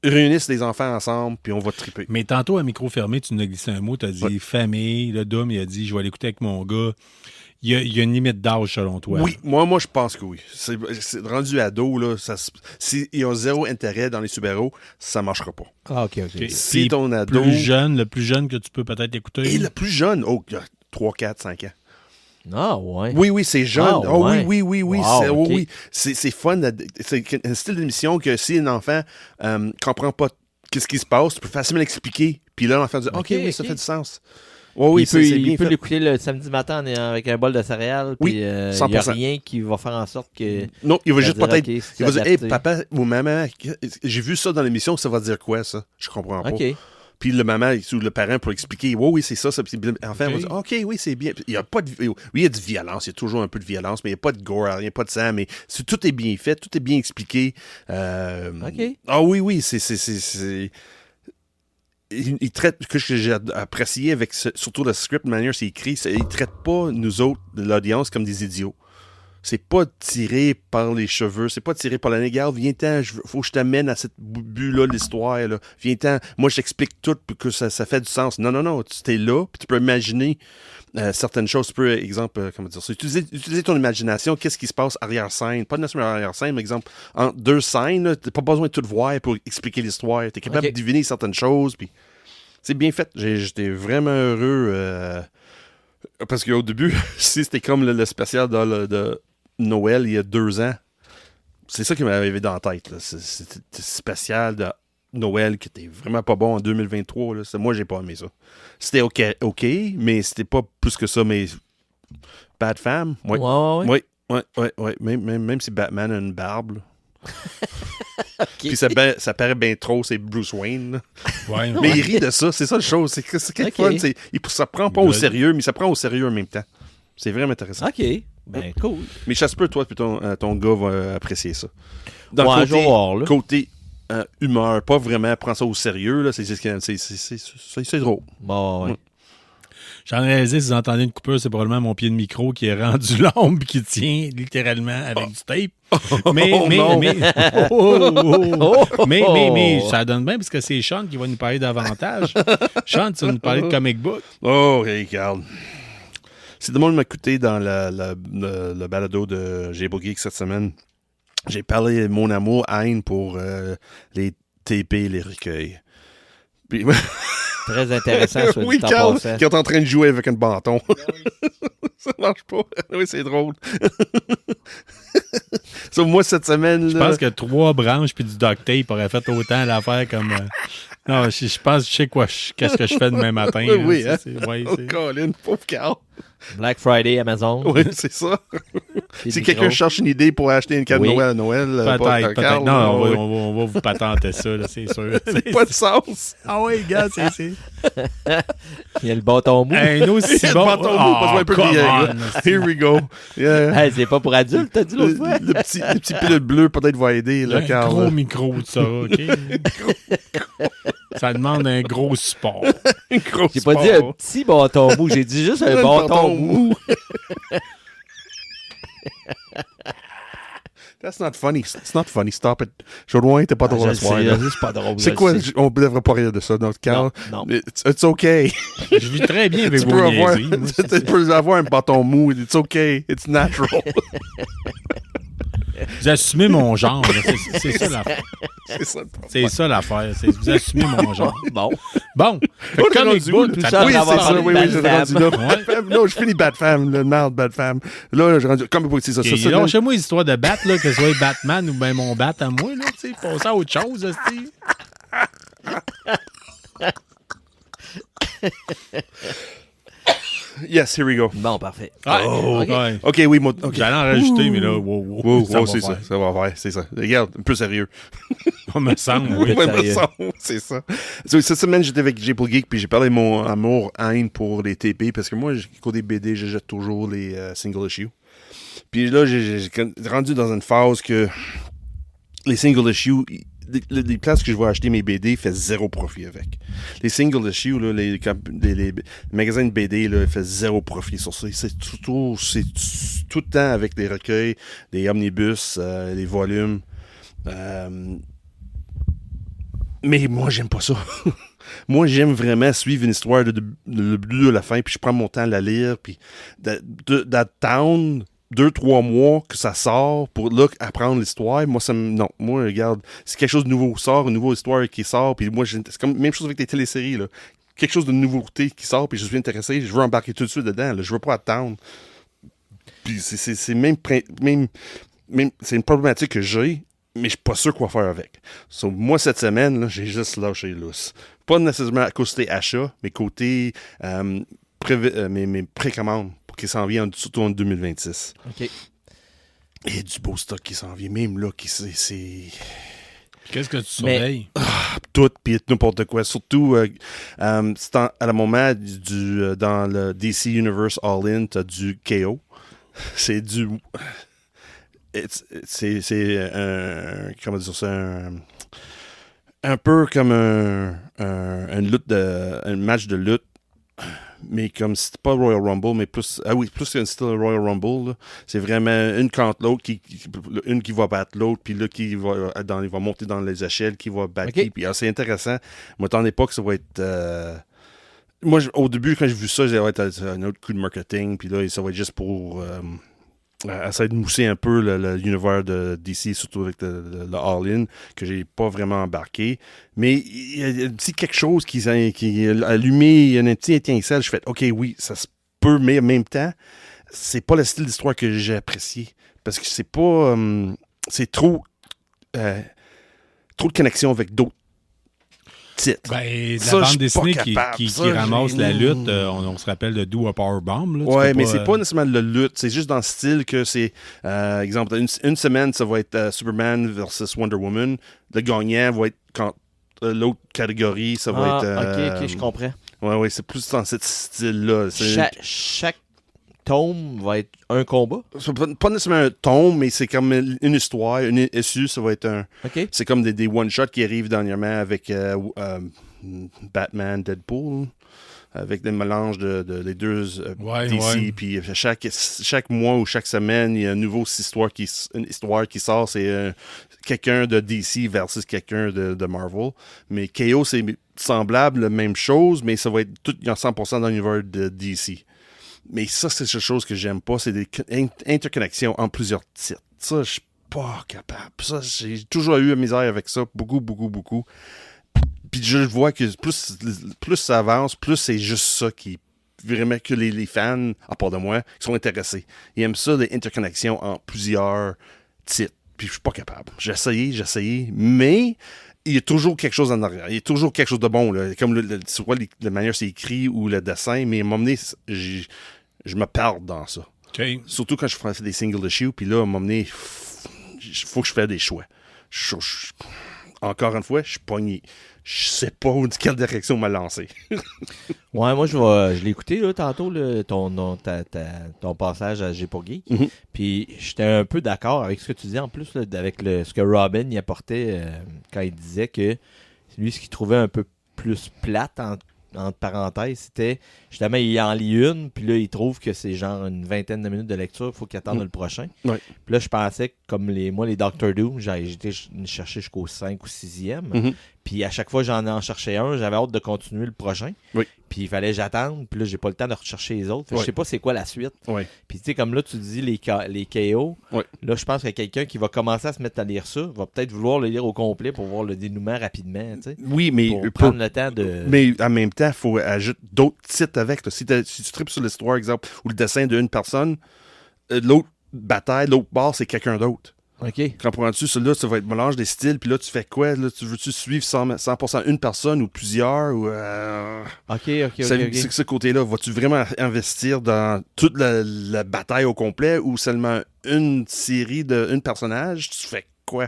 réunissent les enfants ensemble, puis on va triper. Mais tantôt, à micro fermé, tu nous as glissé un mot, tu as dit famille. Le Dom, il a dit je vais l'écouter avec mon gars. Il y a une limite d'âge selon toi. Oui, moi je pense que oui. C'est rendu ado, là, s'il y a zéro intérêt dans les super-héros, ça marchera pas. Ah, OK. OK. Si Puis ton ado. le plus jeune que tu peux peut-être écouter. Et le plus jeune, il y a 3, 4, 5 ans. Ah, ouais. Oui, c'est jeune. Ah, Oh, ouais. oui. Wow, c'est, ok. oui. C'est fun. C'est un style d'émission que si un enfant comprend pas qu'est-ce qui se passe, tu peux facilement l'expliquer. Puis là, l'enfant dit OK, oui, ça fait du sens. Oui, c'est bien il peut fait. l'écouter le samedi matin avec un bol de céréales. Oui, Puis il n'y a 100%. rien qui va faire en sorte que. Non, il va juste dire, peut-être. OK, c'est Il va dire Hey, adapté. papa ou maman, j'ai vu ça dans l'émission, ça va dire quoi, ça Je comprends pas. OK. Puis le maman ou le parent pour expliquer oui, c'est ça. Puis l'enfant va dire OK, oui, c'est bien. Il y a pas de. Oui, il y a de violence, il y a toujours un peu de violence, mais il n'y a pas de gore, il n'y a pas de sang, mais tout est bien fait, tout est bien expliqué. OK. Ah oui, c'est. Il traite, ce que j'ai apprécié avec surtout le script, la manière c'est écrit, il traite pas nous autres, l'audience, comme des idiots. C'est pas tiré par les cheveux, c'est pas tiré par la regarde, viens-t'en, faut que je t'amène à cette but-là de l'histoire, là. Viens-t'en, moi je t'explique tout pour que ça fait du sens. Non, tu t'es là, puis tu peux imaginer certaines choses. Tu peux, exemple, comment dire ça, utiliser ton imagination, qu'est-ce qui se passe arrière-scène, pas nécessairement arrière-scène, mais exemple, entre 2 scènes, t'as pas besoin de tout voir pour expliquer l'histoire, t'es capable Ok. de deviner certaines choses, puis c'est bien fait. J'étais vraiment heureux Parce qu'au début, si c'était comme le spécial de Noël il y a 2 ans, c'est ça qui m'avait arrivé dans la tête. Là. C'était spécial de Noël qui était vraiment pas bon en 2023. Là. Moi, j'ai pas aimé ça. C'était OK, mais c'était pas plus que ça. Mais Bad Fam, oui. Ouais. Oui. Même si Batman a une barbe. Là. Okay. Puis ça paraît bien trop, c'est Bruce Wayne. Là. Ouais, Mais il rit de ça, c'est ça la chose. C'est quelque fun. Ça prend pas au sérieux, mais ça prend au sérieux en même temps. C'est vraiment intéressant. OK. Ben, cool. Mais ça se peut, toi, puis ton gars va apprécier ça. Dans Ouais, le je vais voir, là. côté humeur, pas vraiment prendre ça au sérieux, là, c'est drôle. Bon, ouais. J'en ai réalisé, si vous entendez une coupure, c'est probablement mon pied de micro qui est rendu l'ombre qui tient littéralement avec du tape. Mais ça donne bien parce que c'est Sean qui va nous parler davantage. Sean, tu vas nous parler de comic book. Oh, regarde. Si tout le monde m'a écouté dans le balado de Gébo Geek cette semaine, j'ai parlé de mon amour, haine pour les TP et les recueils. Puis, Très intéressant, ça, oui, du temps Carl, passant. qui est en train de jouer avec un bâton. Ça marche pas. Oui, c'est drôle. Sauf moi, cette semaine... Je pense que 3 branches puis du duct tape auraient fait autant l'affaire comme... Non, je pense que je sais qu'est-ce que je fais demain matin. Oui, hein. hein? Oh, Colin, pauvre Carl. Black Friday, Amazon. Oui, c'est ça. Si quelqu'un cherche une idée pour acheter une canne de Noël à Noël, Peut-être. Carl, Non, on va vous patenter ça, là, c'est sûr. c'est pas de sens. Ah oui, gars, c'est... Il y a le bâton mou. Un aussi Le bon... bâton mou, parce qu'on un peu come vieillir. on, Here we go. Yeah. Hey, c'est pas pour adultes, t'as dit l'autre fois. Le petit pilule bleu peut-être va aider, là, un Carl. gros micro de ça, OK? Ça demande un gros support. J'ai pas dit un petit bâton mou, j'ai dit juste un bâton mou. That's not funny. It's not funny. Stop it. Jodoin, t'es pas drôle à ce soir. C'est pas drôle. C'est quoi? On devrait pas rire de ça, donc, Carl. Non. It's okay. Je vis très bien avec Tu vos peux avoir, niaiseries. Moi, tu peux avoir un bâton mou. It's okay. It's natural. Vous assumez mon genre. Là. C'est ça l'affaire. C'est ça le problème. C'est ça l'affaire. Vous assumez mon genre. Bon. Bon. Fait que comic book, tout ça ça, Oui, on c'est va ça. parler Oui, de oui, Bad j'ai Fam. rendu là. Bad Fam. Non, je finis Bad Fam. Le merde, Bad Fam. Là, j'ai rendu. Comme c'est ça. Okay, lâchez-moi les histoires de Bat, là, que ce soit Batman ou bien mon Bat à moi. Là, tu sais, passez à autre chose. Steve. Yes, here we go. Bon, parfait. Oh, OK. ouais. OK, oui, moi. OK. J'allais en rajouter, mais là, wow, Wow, va c'est ça. faire. Ça va faire. C'est ça. Regarde, un peu sérieux. On me semble, oui. Ouais, sérieux. me semble, c'est ça. So, cette semaine, j'étais avec J. Geek, puis j'ai parlé de mon amour-haine pour les TP, parce que moi, côté BD, je jette toujours les single issues. Puis là, j'ai rendu dans une phase que les single issues, les places que je vais acheter mes BD fait zéro profit avec. Les single issues, là, les magasins de BD, là, fait zéro profit sur ça. C'est tout le temps avec des recueils, des omnibus, des volumes. Mais moi, j'aime pas ça. Moi, j'aime vraiment suivre une histoire de début à la fin, puis je prends mon temps à la lire, puis d'attendre 2-3 mois que ça sort pour là apprendre l'histoire. Moi, non. Moi, regarde, si quelque chose de nouveau sort, une nouvelle histoire qui sort, puis moi, c'est comme même chose avec les téléséries, là. Quelque chose de nouveauté qui sort, puis je suis intéressé, je veux embarquer tout de suite dedans, là. Je veux pas attendre. Puis c'est même c'est une problématique que j'ai, mais je suis pas sûr quoi faire avec. So, moi, cette semaine, là, j'ai juste lâché lousse. Pas nécessairement à côté achat, mais côté mes précommandes pour qu'ils s'en viennent surtout en 2026. OK. Il y a du beau stock qui s'en vient, même là, c'est Qu'est-ce que tu surveilles? tout, puis n'importe quoi. Surtout, c'est à le moment dans le DC Universe All-In, t'as du KO. C'est du... C'est un... Comment dire ça? Un peu comme un match de lutte, mais comme c'était pas Royal Rumble, mais plus... Ah oui, plus qu'un style Royal Rumble, là. C'est vraiment une contre l'autre, une qui va battre l'autre, puis là, il va monter dans les échelles, qui va battre qui. Puis c'est intéressant. Je m'attendais pas que ça va être... Moi, au début, quand j'ai vu ça, ça va être un autre coup de marketing, puis là, ça va être juste pour... essayer de mousser un peu l'univers de DC, surtout avec le All-In, que j'ai pas vraiment embarqué. Mais il y a un petit quelque chose qui a allumé, il y a un petit étincelle. Je fais, OK, oui, ça se peu, mais en même temps, c'est pas le style d'histoire que j'ai apprécié. Parce que c'est pas... c'est trop de connexion avec d'autres titres. Ben, de Ça, la je bande suis pas dessinée capable. qui Ça, ramasse j'ai- la lutte, on se rappelle de Do a Powerbomb. Là, tu Ouais, peux mais c'est pas nécessairement la lutte. C'est juste dans le style que c'est... exemple, une semaine, ça va être Superman versus Wonder Woman. Le gagnant va être... quand l'autre catégorie, ça va être... ok, je comprends. Ouais, c'est plus dans ce style-là. Chaque tome va être un combat. C'est pas nécessairement un tome, mais c'est comme une histoire, une issue, ça va être un... OK. C'est comme des one-shots qui arrivent dernièrement avec Batman, Deadpool, avec des mélanges des deux DC. ouais. Puis chaque mois ou chaque semaine, il y a une nouvelle histoire qui sort. C'est quelqu'un de DC versus quelqu'un de Marvel. Mais KO, c'est semblable, la même chose, mais ça va être tout en 100% dans l'univers de DC. Mais ça, c'est quelque chose que j'aime pas. C'est des interconnexions entre plusieurs titres. Ça, je suis pas capable. Ça, j'ai toujours eu la misère avec ça. Beaucoup. Puis je vois que plus ça avance, plus c'est juste ça qui... Vraiment que les fans, à part de moi, qui sont intéressés. Ils aiment ça, les interconnexions entre plusieurs titres. Puis je suis pas capable. J'ai essayé, mais... Il y a toujours quelque chose en arrière. Il y a toujours quelque chose de bon. Là. Comme soit la manière c'est écrit ou le dessin, mais à un moment donné, je me perds dans ça. OK. Surtout quand je fais des single issues, puis là, à un moment donné, il faut que je fasse des choix. Encore une fois, je suis pogné. Je sais pas quelle direction m'a lancé. Ouais, moi, je l'ai écouté là, tantôt, ton passage à G pour Geek. Mhm. Puis j'étais un peu d'accord avec ce que tu dis en plus, là, avec ce que Robin y apportait quand il disait que lui, ce qu'il trouvait un peu plus plate, entre parenthèses, c'était justement, il en lit une, puis là, il trouve que c'est genre une vingtaine de minutes de lecture, il faut qu'il attende le prochain. Ouais. Puis là, je pensais que comme les Doctor Doom, j'étais chercher jusqu'au 5 ou 6e. Mhm. Puis à chaque fois j'en ai en cherché un, j'avais hâte de continuer le prochain. Oui. Puis il fallait que j'attende, puis là, j'ai pas le temps de rechercher les autres. Fait que Oui. Je sais pas c'est quoi la suite. Ouais. Puis tu sais, comme là, tu dis les KO. Ouais. Là, je pense qu'il y a quelqu'un qui va commencer à se mettre à lire ça, va peut-être vouloir le lire au complet pour voir le dénouement rapidement, tu sais. Oui, mais Pour prendre le temps de... Mais en même temps, il faut ajouter d'autres titres avec. Là. Si tu tripes sur l'histoire, exemple, ou le dessin d'une personne, l'autre bataille, l'autre barre, c'est quelqu'un d'autre. OK. Comprends-tu? Celui-là, ça va être mélange des styles, puis là, tu fais quoi? Là, veux-tu suivre 100% une personne ou plusieurs? Ou, OK. C'est que ce côté-là, vas-tu vraiment investir dans toute la bataille au complet ou seulement une série d'un personnage? Tu fais quoi?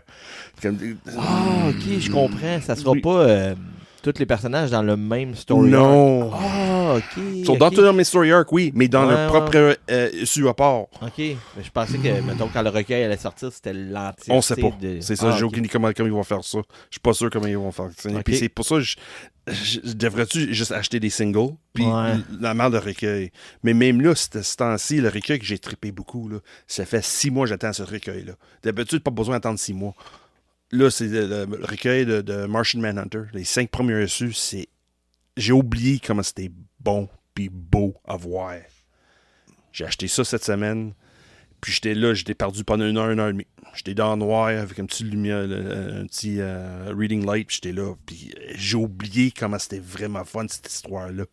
Ah, OK, je comprends. Ça sera Oui. pas tous les personnages dans le même story arc. Non! Ah, OK. Ils sont OK. dans tous mes story arc, oui, mais dans Ouais, leur propre issue à part. OK. Mais je pensais que, mettons, quand le recueil allait sortir, c'était l'entièreté. On sait pas. de- C'est ça, Ah, j'ai OK. aucune idée comment ils vont faire ça. Je suis pas sûr comment ils vont faire ça. Ok. Puis c'est pour ça que devrais-tu juste acheter des singles, puis Ouais. la merde de recueil. Mais même là, ce temps-ci, le recueil que j'ai trippé beaucoup, là, ça fait 6 mois que j'attends ce recueil-là. D'habitude, pas besoin d'attendre 6 mois. Là, c'est le recueil de Martian Manhunter. Les 5 premiers issues, c'est... J'ai oublié comment c'était bon puis beau à voir. J'ai acheté ça cette semaine. Puis j'étais perdu pendant une heure et demie. J'étais dans le noir avec un petit lumière, un petit reading light, puis j'étais là. Puis j'ai oublié comment c'était vraiment fun, cette histoire-là.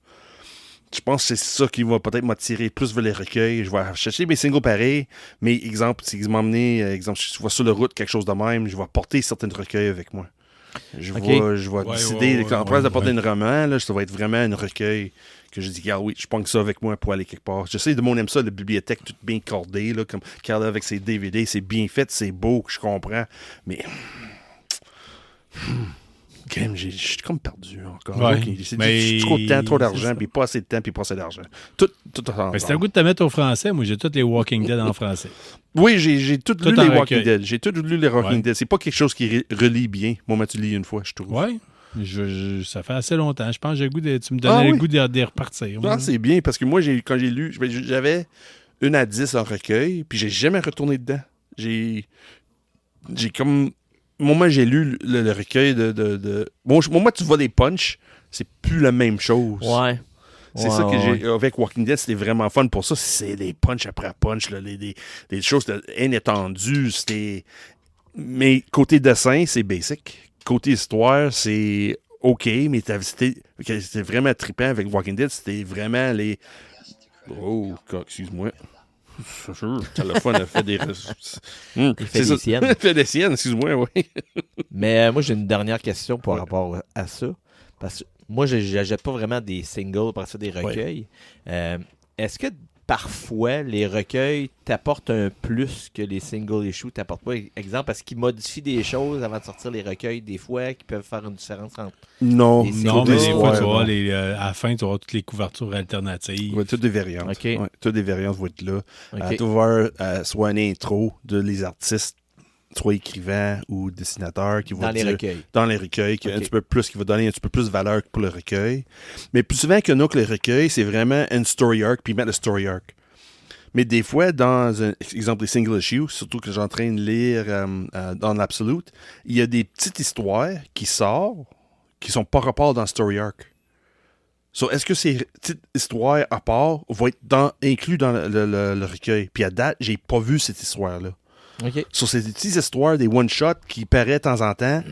Je pense que c'est ça qui va peut-être m'attirer plus vers les recueils. Je vais chercher mes singles pareils, mais exemple, si ils m'emmener, exemple, si je vois sur la route quelque chose de même, je vais porter certains recueils avec moi. Je vais décider, en place de porter un roman, là, ça va être vraiment un recueil que je dis, regarde, oui, je prends ça avec moi pour aller quelque part. Je sais, le monde aime ça, la bibliothèque toute bien cordée, là, comme Carl avec ses DVD, c'est bien fait, c'est beau, je comprends, mais... Je suis comme perdu encore. Ouais, Okay. C'est mais trop de temps, trop c'est d'argent, ça. puis pas assez de temps, puis pas assez d'argent. Tout en Mais c'est un goût de te mettre au français. Moi, j'ai tous les Walking Dead en français. Oui, j'ai tout lu en les recueil. Walking Dead. J'ai tout lu les Walking Ouais. Dead. C'est pas quelque chose qui relie bien. Moi, tu lis une fois, je trouve. Oui. Ça fait assez longtemps. Je pense que j'ai le goût tu me donnais Ah le oui? goût de repartir. Non, c'est bien, parce que moi, quand j'ai lu, j'avais 1 à 10 en recueil, puis j'ai jamais retourné dedans. J'ai comme... Au moment où j'ai lu le recueil Bon, au moment où tu vois des punchs, c'est plus la même chose. Ouais. C'est ça que j'ai... Avec Walking Dead, c'était vraiment fun pour ça. C'est des punch après punch, là, des choses inattendues. C'était... Mais côté dessin, c'est basic. Côté histoire, c'est OK, mais c'était vraiment trippant avec Walking Dead. C'était vraiment Oh, excuse-moi. C'est sûr, le téléphone a fait des... Il fait des siennes. Il fait des siennes, excuse-moi, oui. Mais moi, j'ai une dernière question par rapport à ça. Parce que moi, je n'achète pas vraiment des singles, par ça des recueils. Est-ce que parfois, les recueils t'apportent un plus que les single issues t'apportent pas? Exemple, parce qu'ils modifient des choses avant de sortir les recueils, des fois, qui peuvent faire une différence entre... Non, Non, mais des fois, tu ouais, vois, à la fin, tu vas toutes les couvertures alternatives. ouais, toutes des variantes. Okay. Ouais, toutes des variantes vont être là. Okay. Tu vas voir soit une intro de les artistes, soit écrivains ou dessinateurs qui vont Dans les dire, recueils. dans les recueils, qui Okay. un petit peu plus, qui va donner un petit peu plus de valeur pour le recueil. Mais plus souvent que nous, que les recueils, c'est vraiment une story arc, puis mettre le story arc. Mais des fois, dans un exemple les single issues, surtout que j'ai en train de lire dans l'Absolute, il y a des petites histoires qui sortent qui sont pas rapport dans le story arc. So, est-ce que ces petites histoires à part vont être inclus dans le recueil? Puis à date, j'ai pas vu cette histoire-là. OK. So, c'est des petites histoires, des one-shots qui paraissent de temps en temps,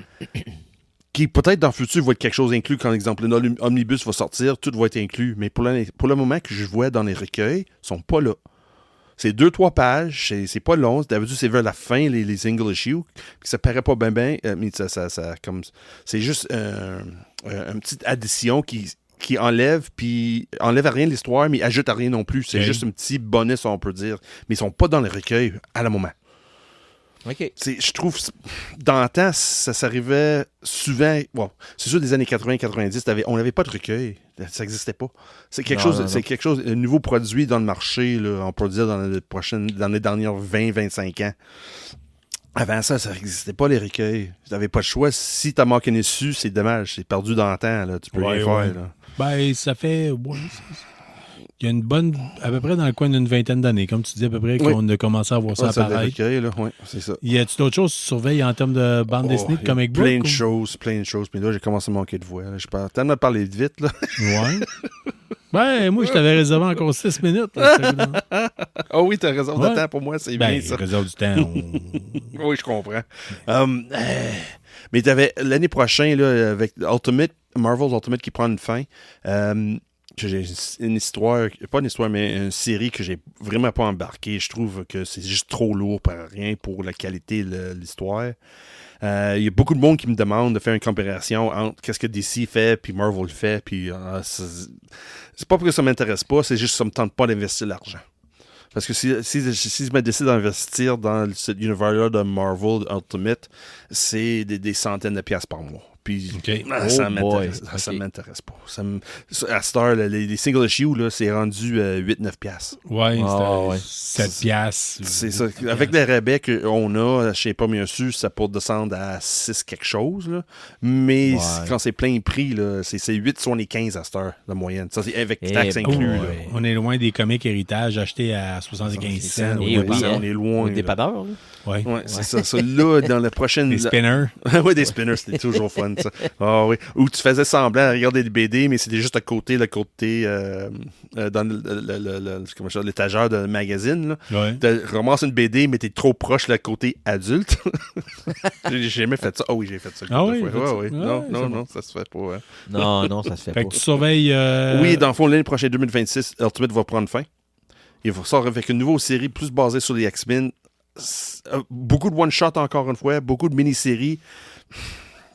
qui peut-être dans le futur vont être quelque chose inclus. Quand, exemple, l'omnibus va sortir, tout va être inclus. Mais pour le moment que je vois dans les recueils, ils sont pas là. C'est 2-3 pages, c'est pas long. D'habitude, c'est vers la fin, les single issues. Puis ça paraît pas bien, mais c'est juste une petite addition qui enlève à rien l'histoire, mais ajoute à rien non plus. C'est juste un petit bonus, on peut dire. Mais ils sont pas dans le recueil à le moment. OK. Je trouve, dans le temps, ça s'arrivait souvent. Bon, c'est sûr, des années 80-90, on n'avait pas de recueil. Ça n'existait pas. C'est quelque chose, un nouveau produit dans le marché, là, on peut dire, dans les dernières 20-25 ans. Avant ça n'existait pas, les recueils. Tu n'avais pas de choix. Si tu as manqué dessus, c'est dommage. C'est perdu dans le temps. Là. Tu peux rien faire. Là. Ben, ça fait... Ouais, il y a une bonne... À peu près dans le coin d'une vingtaine d'années, comme tu dis, à peu près, qu'on a commencé à voir ça apparaître. Recueils, là. Oui, c'est ça. Y a-tu d'autres choses que tu surveilles en termes de bande dessinée, de comic book? Plein de choses. Mais là, j'ai commencé à manquer de voix. Je parle tellement parler vite. Là. Ouais. Ben, moi, je t'avais réservé encore 6 minutes. Là, oui, t'as raison de temps pour moi, c'est bien ça. Réserve du temps. Oui, je comprends. Mais t'avais l'année prochaine, là, avec Marvel's Ultimate qui prend une fin, j'ai une histoire, pas une histoire, mais une série que j'ai vraiment pas embarqué. Je trouve que c'est juste trop lourd par rien pour la qualité de l'histoire. Il y a beaucoup de monde qui me demande de faire une comparaison entre qu'est-ce que DC fait puis Marvel fait. Puis c'est pas parce que ça m'intéresse pas, c'est juste que ça me tente pas d'investir l'argent. Parce que si je me décide d'investir dans cet univers-là de Marvel Ultimate, c'est des centaines de piastres par mois. Puis ça m'intéresse pas. À cette heure, les single issues, là, c'est rendu 8-9 piastres. Ouais, 7 piastres. C'est ça. Avec les rabais qu'on a, je sais pas bien sûr, ça peut descendre à 6 quelque chose. Là. Mais quand c'est plein prix, là, c'est 8,75 à cette heure, la moyenne. Ça, c'est avec taxes inclus. Là. On est loin des comics héritage achetés à 75 cents. On est loin. Au dépanneur, là. Oui, c'est ça. Là, dans la prochaine... Des spinners. Oui, des spinners, c'était toujours fun, ça. Ah oui. Où tu faisais semblant à regarder des BD, mais c'était juste le côté dans l'étagère de magazine. Là. Ouais. Tu ramasses une BD, mais t'es trop proche le côté adulte. J'ai jamais fait ça. Ah oui, j'ai fait ça. Ah oui? Oui. Non, ça se fait pas. Hein. Non, ça se fait pas. Fait que tu surveilles... Oui, dans le fond, l'année prochaine, 2026, Ultimate va prendre fin. Il va sortir avec une nouvelle série plus basée sur les X-Men. Beaucoup de one-shot encore une fois, beaucoup de mini-séries.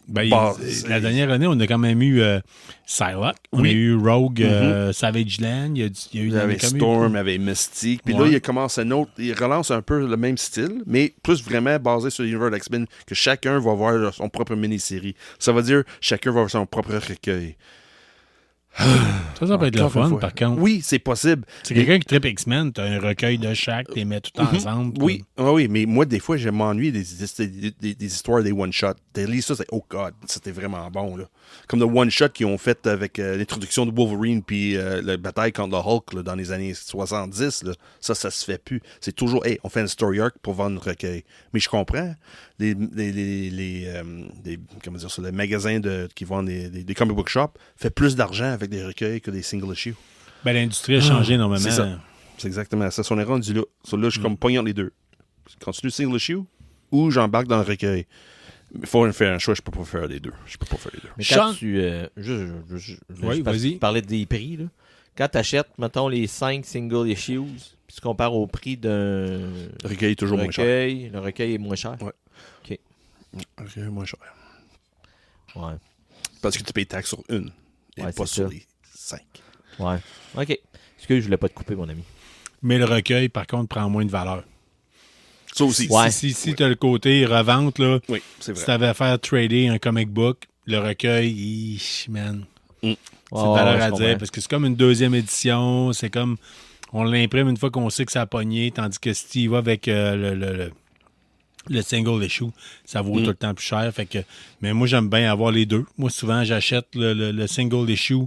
La dernière année, on a quand même eu Psylocke, on a eu Rogue, Savage Land, il y avait Storm, il y avait Mystique. Puis là, il commence il relance un peu le même style, mais plus vraiment basé sur l'univers d'X-Men, que chacun va avoir son propre mini-série. Ça veut dire chacun va avoir son propre recueil. Ça peut être le fun, par contre. Oui, c'est possible. C'est quelqu'un qui tripe X-Men, t'as un recueil de chaque, t'es mets tout ensemble. Oui, mais moi, des fois, je m'ennuie des histoires des one-shots. T'as lu ça, c'est oh god, c'était vraiment bon, là. Comme le one-shot qu'ils ont fait avec l'introduction de Wolverine puis la bataille contre le Hulk là, dans les années 70, là, ça se fait plus. C'est toujours, on fait une story arc pour vendre un recueil. Mais je comprends. Les magasins qui vendent des comic book shops fait plus d'argent avec des recueils que des single issues. Ben, l'industrie a changé énormément. C'est ça. C'est exactement ça. On est rendu là. Là, je suis comme pognant les deux. Je continue single issue ou j'embarque dans le recueil. Il faut faire un choix, je peux pas faire les deux. Mais quand tu... Oui, vas-y. Tu parlais des prix, là. quand tu achètes, mettons, les 5 single issues, puis tu compares au prix d'un Recueil est toujours moins cher. le recueil est moins cher. Ouais. OK. Recueil est moins cher. Ouais. Parce que tu payes taxe sur une et Ouais, pas c'est sur ça. les 5. Ouais. OK. Excuse, je voulais pas te couper, mon ami. Mais le recueil, par contre, prend moins de valeur. Ça aussi. Ouais. Si tu as le côté revente, là, Oui, c'est si vrai. tu avais à faire trader un comic book, le recueil, man, c'est de valeur à dire. Parce que c'est comme une deuxième édition. C'est comme. On l'imprime une fois qu'on sait que ça a pogné. Tandis que si tu y vas avec le single issue, ça vaut tout le temps plus cher. Fait que, mais moi, j'aime bien avoir les deux. Moi, souvent, j'achète le single issue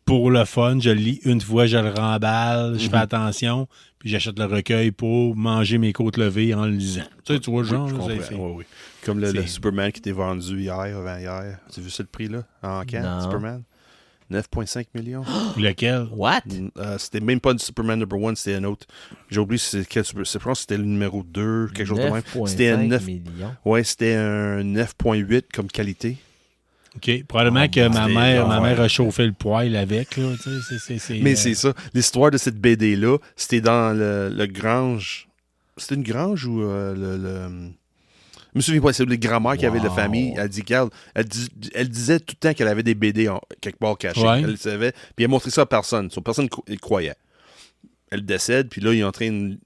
pour le fun. Je le lis une fois, je le remballe, je fais attention, puis j'achète le recueil pour manger mes côtes levées en le lisant. Tu vois le genre? Je là, comprends. c'est- Oui, oui. Comme le c'est- Superman qui était vendu hier, avant-hier. Tu as vu ça le prix, là? En can, Non. Superman? 9,5 millions. Lequel? What? C'était même pas du Superman number 1, c'était un autre. J'ai oublié c'est quel Superman. Je pense que c'était le numéro 2, quelque chose de même. C'était un 9. millions. Ouais, c'était un 9,8 comme qualité. OK. Probablement Oh, que ma c'était mère l'enfer. a chauffé le poil avec. Là, tu sais, c'est, Mais c'est ça. L'histoire de cette BD-là, c'était dans le Grange. C'était une grange ou je me souviens pas, c'est le grand-mère qui avait la famille. Elle dit, regarde, elle disait tout le temps qu'elle avait des BD quelque part cachés. Ouais. Elle le savait. Puis elle montrait ça à personne. Personne ne croyait. Elle décède, puis là, il est en train de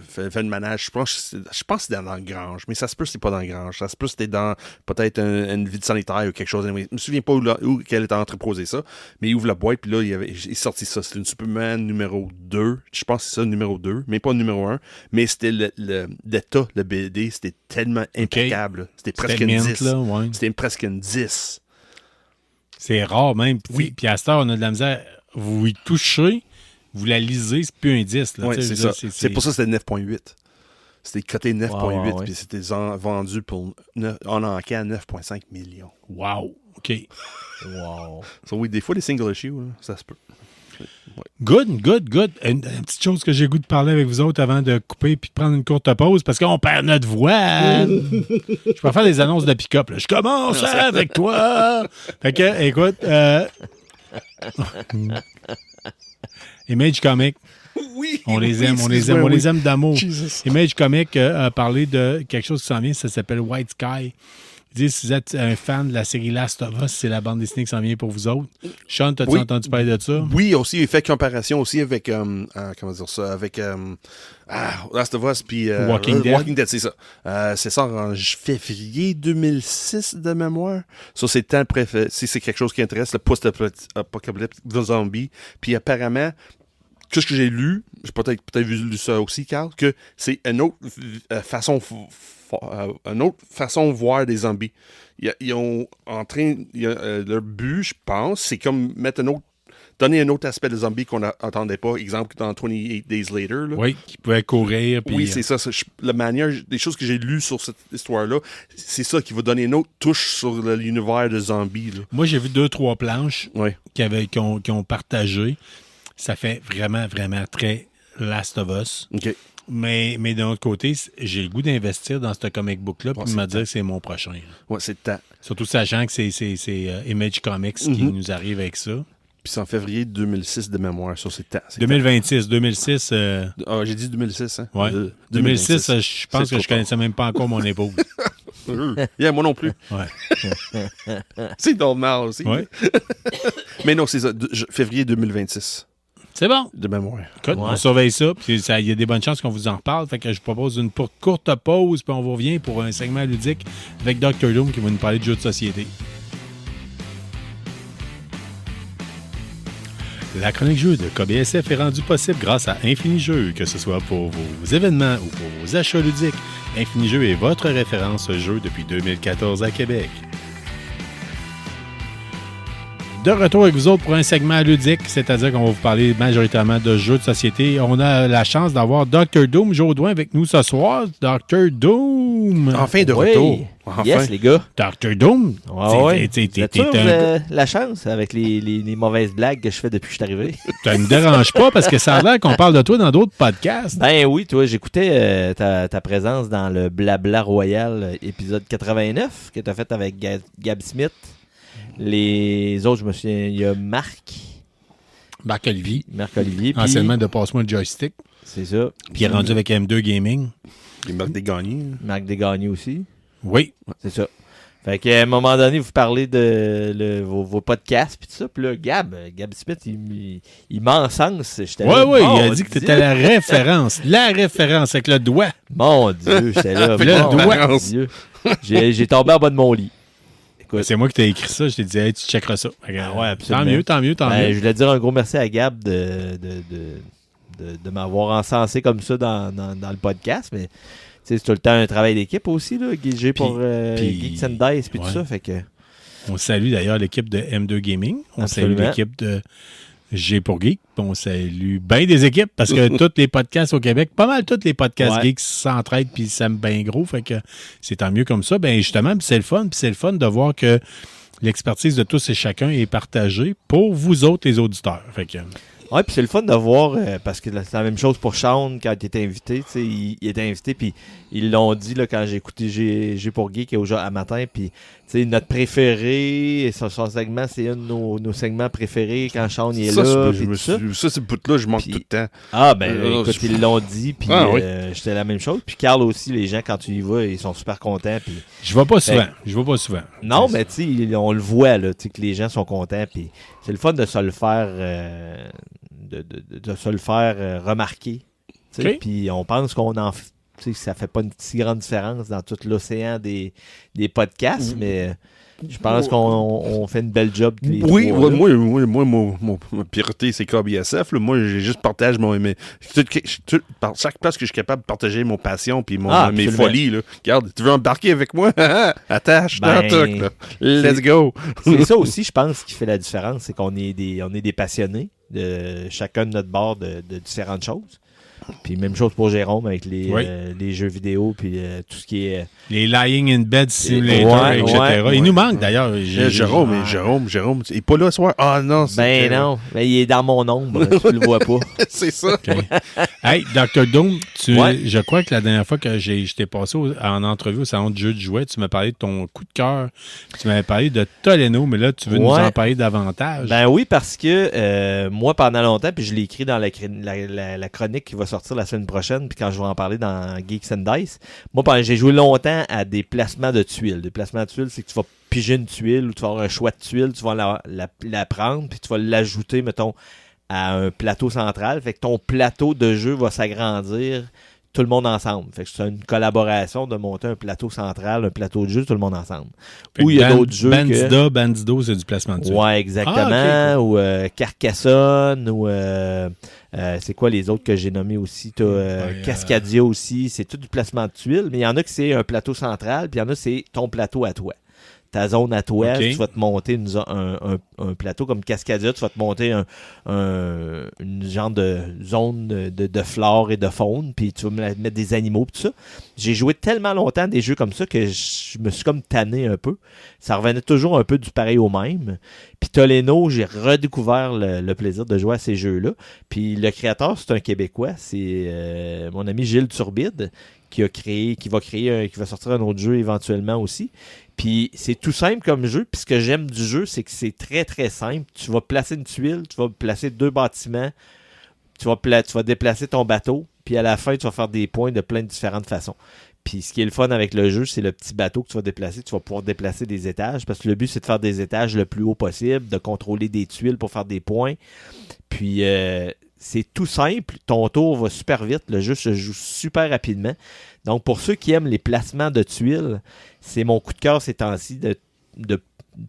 faire le manage. Je pense que c'est dans la grange, mais ça se peut que c'est pas dans la grange. Ça se peut que c'était dans peut-être une vide sanitaire ou quelque chose. Je me souviens pas où qu'elle était entreposée ça, mais il ouvre la boîte, puis là, il est sorti ça. C'était une Superman numéro 2. Je pense que c'est ça, numéro 2, mais pas numéro 1. Mais c'était l'état, le BD, c'était tellement impeccable. C'était presque une mint, 10. là, ouais. C'était presque une 10. C'est rare même. Oui. Puis à cette heure, on a de la misère. Vous y touchez, vous la lisez, c'est plus un 10. Là, Oui, tu sais, c'est je veux ça. dire, C'est pour ça que c'était 9,8. C'était coté 9,8, ouais. puis c'était vendu pour en encan à 9,5 millions. Wow. OK. Wow. So, oui, des fois, les single issues, là, ça se peut. Good. Une petite chose que j'ai le goût de parler avec vous autres avant de couper puis de prendre une courte pause parce qu'on perd notre voix. Je peux faire des annonces de pick-up. Là. Je commence avec toi. Fait que, écoute, Image Comic, Oui, on les aime d'amour. Jesus. Image Comic a parlé de quelque chose qui s'en vient, ça s'appelle White Sky. Ils disent, si vous êtes un fan de la série Last of Us, c'est la bande dessinée qui s'en vient pour vous autres. Sean, t'as-tu Oui. entendu parler de ça? Oui, aussi, il fait comparaison aussi avec, comment dire ça, avec Last of Us, puis Walking Dead. Walking Dead, c'est ça. C'est ça en février 2006 de mémoire. Ça, c'est temps si c'est quelque chose qui intéresse, le post-apocalypse de zombies. Puis apparemment, tout ce que j'ai lu, j'ai peut-être lu ça aussi, Carl, que c'est une autre façon de voir des zombies. Ils ont leur but, je pense, c'est comme donner un autre aspect de zombies qu'on n'entendait pas. Exemple, dans 28 Days Later. Là. Oui, qui pouvait courir. Puis, Oui, c'est ça. La manière, des choses que j'ai lues sur cette histoire-là, c'est ça qui va donner une autre touche sur l'univers de zombies. Là. Moi, j'ai vu 2-3 planches Ouais. qui ont partagé. Ça fait vraiment, vraiment très Last of Us. OK. Mais d'un autre côté, j'ai le goût d'investir dans ce comic book-là puis Ouais, de me c'est dire que c'est mon prochain. Là. Ouais, c'est le temps. Surtout sachant que c'est Image Comics qui nous arrive avec ça. Puis c'est en février 2006 de mémoire. Ça, c'est le temps. 2026. J'ai dit 2006, hein? Ouais. 2006, je pense C'est que je trop connaissais même pas encore mon épouse. Yeah, moi non plus. Ouais. C'est normal aussi. Ouais. Mais non, c'est ça. Février 2026 C'est bon. de mémoire. Écoute, on surveille ça. Puis il y a des bonnes chances qu'on vous en reparle. Fait que je propose une courte pause, puis on vous revient pour un segment ludique avec Dr. Doom qui va nous parler de jeux de société. La chronique jeu de KBSF est rendue possible grâce à Infini Jeux, que ce soit pour vos événements ou pour vos achats ludiques. Infini Jeux est votre référence jeu depuis 2014 à Québec. De retour avec vous autres pour un segment ludique, c'est-à-dire qu'on va vous parler majoritairement de jeux de société. On a la chance d'avoir Dr. Doom Jodoin avec nous ce soir. Dr. Doom! Enfin de Oui. retour. Enfin. Yes, les gars. Dr. Doom! Ouais. T'es Vous êtes sûr que vous avez la chance avec les mauvaises blagues que je fais depuis que je suis arrivé? Ça ne me dérange pas parce que ça a l'air qu'on parle de toi dans d'autres podcasts. Ben oui, toi, j'écoutais ta présence dans le Blabla Royal épisode 89 que tu as fait avec Gab Smith. Les autres, je me souviens, il y a Marc. Marc-Olivier. Marc-Olivier. Puis, Anciennement de Passe-moi le joystick. c'est ça. Puis il est rendu avec M2 Gaming. Il marque des gagnés. Marc Desgagnés aussi. Oui. C'est ça. Fait qu'à un moment donné, vous parlez de vos podcasts puis tout ça. Puis là, Gab Smith, il m'encense. Oui, il a dit que tu étais la référence. La référence avec le doigt. Mon Dieu, j'étais là. Le doigt. Mon Dieu. J'ai tombé en bas de mon lit. Écoute. C'est moi qui t'ai écrit ça. Je t'ai dit, hey, tu checkeras ça. Ouais, absolument. Tant mieux. Je voulais dire un gros merci à Gab de m'avoir encensé comme ça dans le podcast, mais c'est tout le temps un travail d'équipe aussi, là, G pour Geeks and Dice puis tout ça, fait que... On salue d'ailleurs l'équipe de M2 Gaming, on salue l'équipe de G pour Geek, puis on salue bien des équipes, parce que tous les podcasts au Québec, pas mal tous les podcasts geeks s'entraident puis s'aiment bien gros, fait que c'est tant mieux comme ça. Ben justement, puis c'est le fun de voir que l'expertise de tous et chacun est partagée pour vous autres, les auditeurs. Fait que... Ouais, puis c'est le fun de voir, parce que c'est la même chose pour Sean quand il était invité. Il était invité, puis ils l'ont dit là, quand j'ai écouté G pour Geek à matin. Puis notre préféré, son segment, c'est un de nos segments préférés quand Sean est là. Ça, ce bout-là, je manque tout le temps. Ah, écoute, ils l'ont dit, puis j'étais la même chose. Puis Carl aussi, les gens, quand tu y vas, ils sont super contents. Puis, je vais pas souvent. Non, mais tu sais, on le voit, là, que les gens sont contents. Puis c'est le fun de se le faire. De se le faire remarquer. Puis on pense qu'on en ça fait pas une si grande différence dans tout l'océan des podcasts, mais je pense qu'on fait une belle job. Moi, ma piraterie, c'est KBSF. Là. Moi, j'ai juste partagé chaque place que je suis capable de partager mon passion puis mes folies. Là. Regarde, tu veux embarquer avec moi? Attache dans le truc. Là. Let's go! C'est ça aussi, je pense, qui fait la différence. C'est qu'on est des passionnés de chacun de notre bord de différentes choses. Puis même chose pour Jérôme avec les jeux vidéo puis tout ce qui est... Les Lying in Bed Simulator, etc. Il nous manque d'ailleurs. Jérôme, il n'est pas là ce soir. Ah non, c'est... non, mais il est dans mon ombre, tu le vois pas. C'est ça. Okay. Hey, Dr. Doom, je crois que la dernière fois que je t'ai passé en entrevue au salon de jeux de jouets, tu m'as parlé de ton coup de cœur. Tu m'avais parlé de Toleno, mais là, tu veux nous en parler davantage. Ben oui, parce que moi, pendant longtemps, puis je l'ai écrit dans la chronique qui va sortir la semaine prochaine, puis quand je vais en parler dans Geeks and Dice, moi, j'ai joué longtemps à des placements de tuiles. Des placements de tuiles, c'est que tu vas piger une tuile ou tu vas avoir un choix de tuile, tu vas la prendre, puis tu vas l'ajouter, mettons, à un plateau central. Fait que ton plateau de jeu va s'agrandir tout le monde ensemble. Fait que c'est une collaboration de monter un plateau central, un plateau de jeu, tout le monde ensemble. Ou il y a d'autres jeux Bandido, c'est du placement de tuiles. Ouais, exactement. Cool. Ou Carcassonne, ou c'est quoi les autres que j'ai nommés aussi? Cascadia aussi, c'est tout du placement de tuiles, mais il y en a qui c'est un plateau central, puis il y en a c'est ton plateau à toi. Ta zone à toi, tu vas te monter un plateau comme Cascadia, tu vas te monter une genre de zone de flore et de faune, puis tu vas mettre des animaux et tout ça. J'ai joué tellement longtemps des jeux comme ça que je me suis comme tanné un peu. Ça revenait toujours un peu du pareil au même. Puis Toleno, j'ai redécouvert le plaisir de jouer à ces jeux-là. Puis le créateur, c'est un Québécois, c'est mon ami Gilles Turbide, qui va sortir un autre jeu éventuellement aussi. Puis c'est tout simple comme jeu. Puis ce que j'aime du jeu, c'est que c'est très très simple. Tu vas placer une tuile, tu vas placer 2 bâtiments, tu vas déplacer ton bateau, puis à la fin, tu vas faire des points de plein de différentes façons. Puis ce qui est le fun avec le jeu, c'est le petit bateau que tu vas déplacer. Tu vas pouvoir déplacer des étages, parce que le but, c'est de faire des étages le plus haut possible, de contrôler des tuiles pour faire des points. Puis c'est tout simple. Ton tour va super vite. Le jeu se joue super rapidement. Donc, pour ceux qui aiment les placements de tuiles, c'est mon coup de cœur ces temps-ci de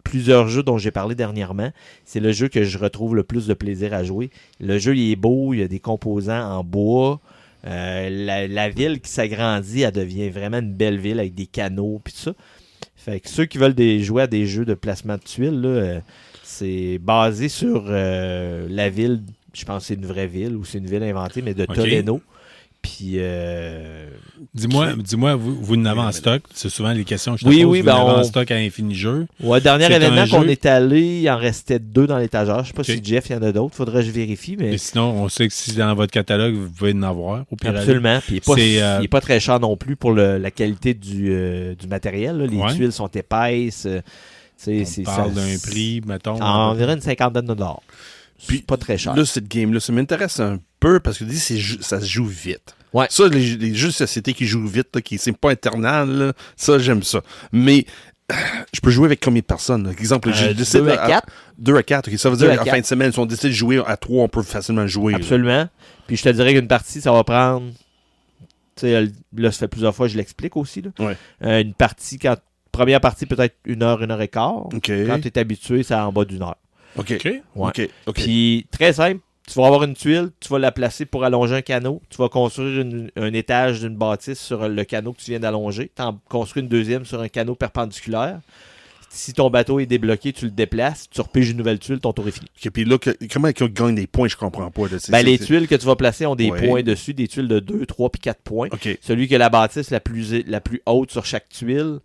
plusieurs jeux dont j'ai parlé dernièrement. C'est le jeu que je retrouve le plus de plaisir à jouer. Le jeu, il est beau. Il y a des composants en bois. La ville qui s'agrandit, elle devient vraiment une belle ville avec des canaux et tout ça. Fait que ceux qui veulent jouer à des jeux de placement de tuiles, là, c'est basé sur la ville. Je pense que c'est une vraie ville ou c'est une ville inventée, mais de Toleno. Puis, dis-moi, vous n'avez en stock. C'est souvent les questions que je te pose. Oui, vous n'avez en stock à Infini Jeux. Ouais, dernier événement qu'on est allé, il en restait 2 dans l'étagère. Je ne sais pas si Jeff, il y en a d'autres. Faudrait que je vérifie. Mais sinon, on sait que si dans votre catalogue, vous pouvez en avoir. Absolument. Puis il n'est pas très cher non plus pour la qualité du matériel. Là. Les tuiles sont épaisses. On parle d'un prix, mettons. Environ une $50. c'est pas très cher. Là, cette game-là, ça m'intéresse un peu parce que ça se joue vite. Ouais. Ça, les jeux de société qui jouent vite, là, c'est pas éternel, là, ça, j'aime ça. Mais je peux jouer avec combien de personnes? Par exemple, j'ai décidé 2 à 4. 2 à 4. Okay. Ça veut dire qu'en fin de semaine, si on décide de jouer à 3, on peut facilement jouer. Absolument. Là. Puis je te dirais qu'une partie, ça va prendre... Tu sais, là, ça fait plusieurs fois que je l'explique aussi. Là. Ouais. Une partie, première partie, peut-être 1 heure, 1 heure et quart. Okay. Quand tu es habitué, c'est en bas d'1 heure. OK. OK. Ouais. OK. Puis, très simple, tu vas avoir une tuile, tu vas la placer pour allonger un canot, tu vas construire un étage d'une bâtisse sur le canot que tu viens d'allonger, tu en construis une deuxième sur un canot perpendiculaire. Si ton bateau est débloqué, tu le déplaces, tu repiges une nouvelle tuile, ton tour est fini. OK, puis là, comment ils gagnent des points, je comprends pas. Là, les tuiles que tu vas placer ont des points dessus, des tuiles de 2, 3 puis 4 points. OK. Celui qui a la bâtisse la plus haute sur chaque tuile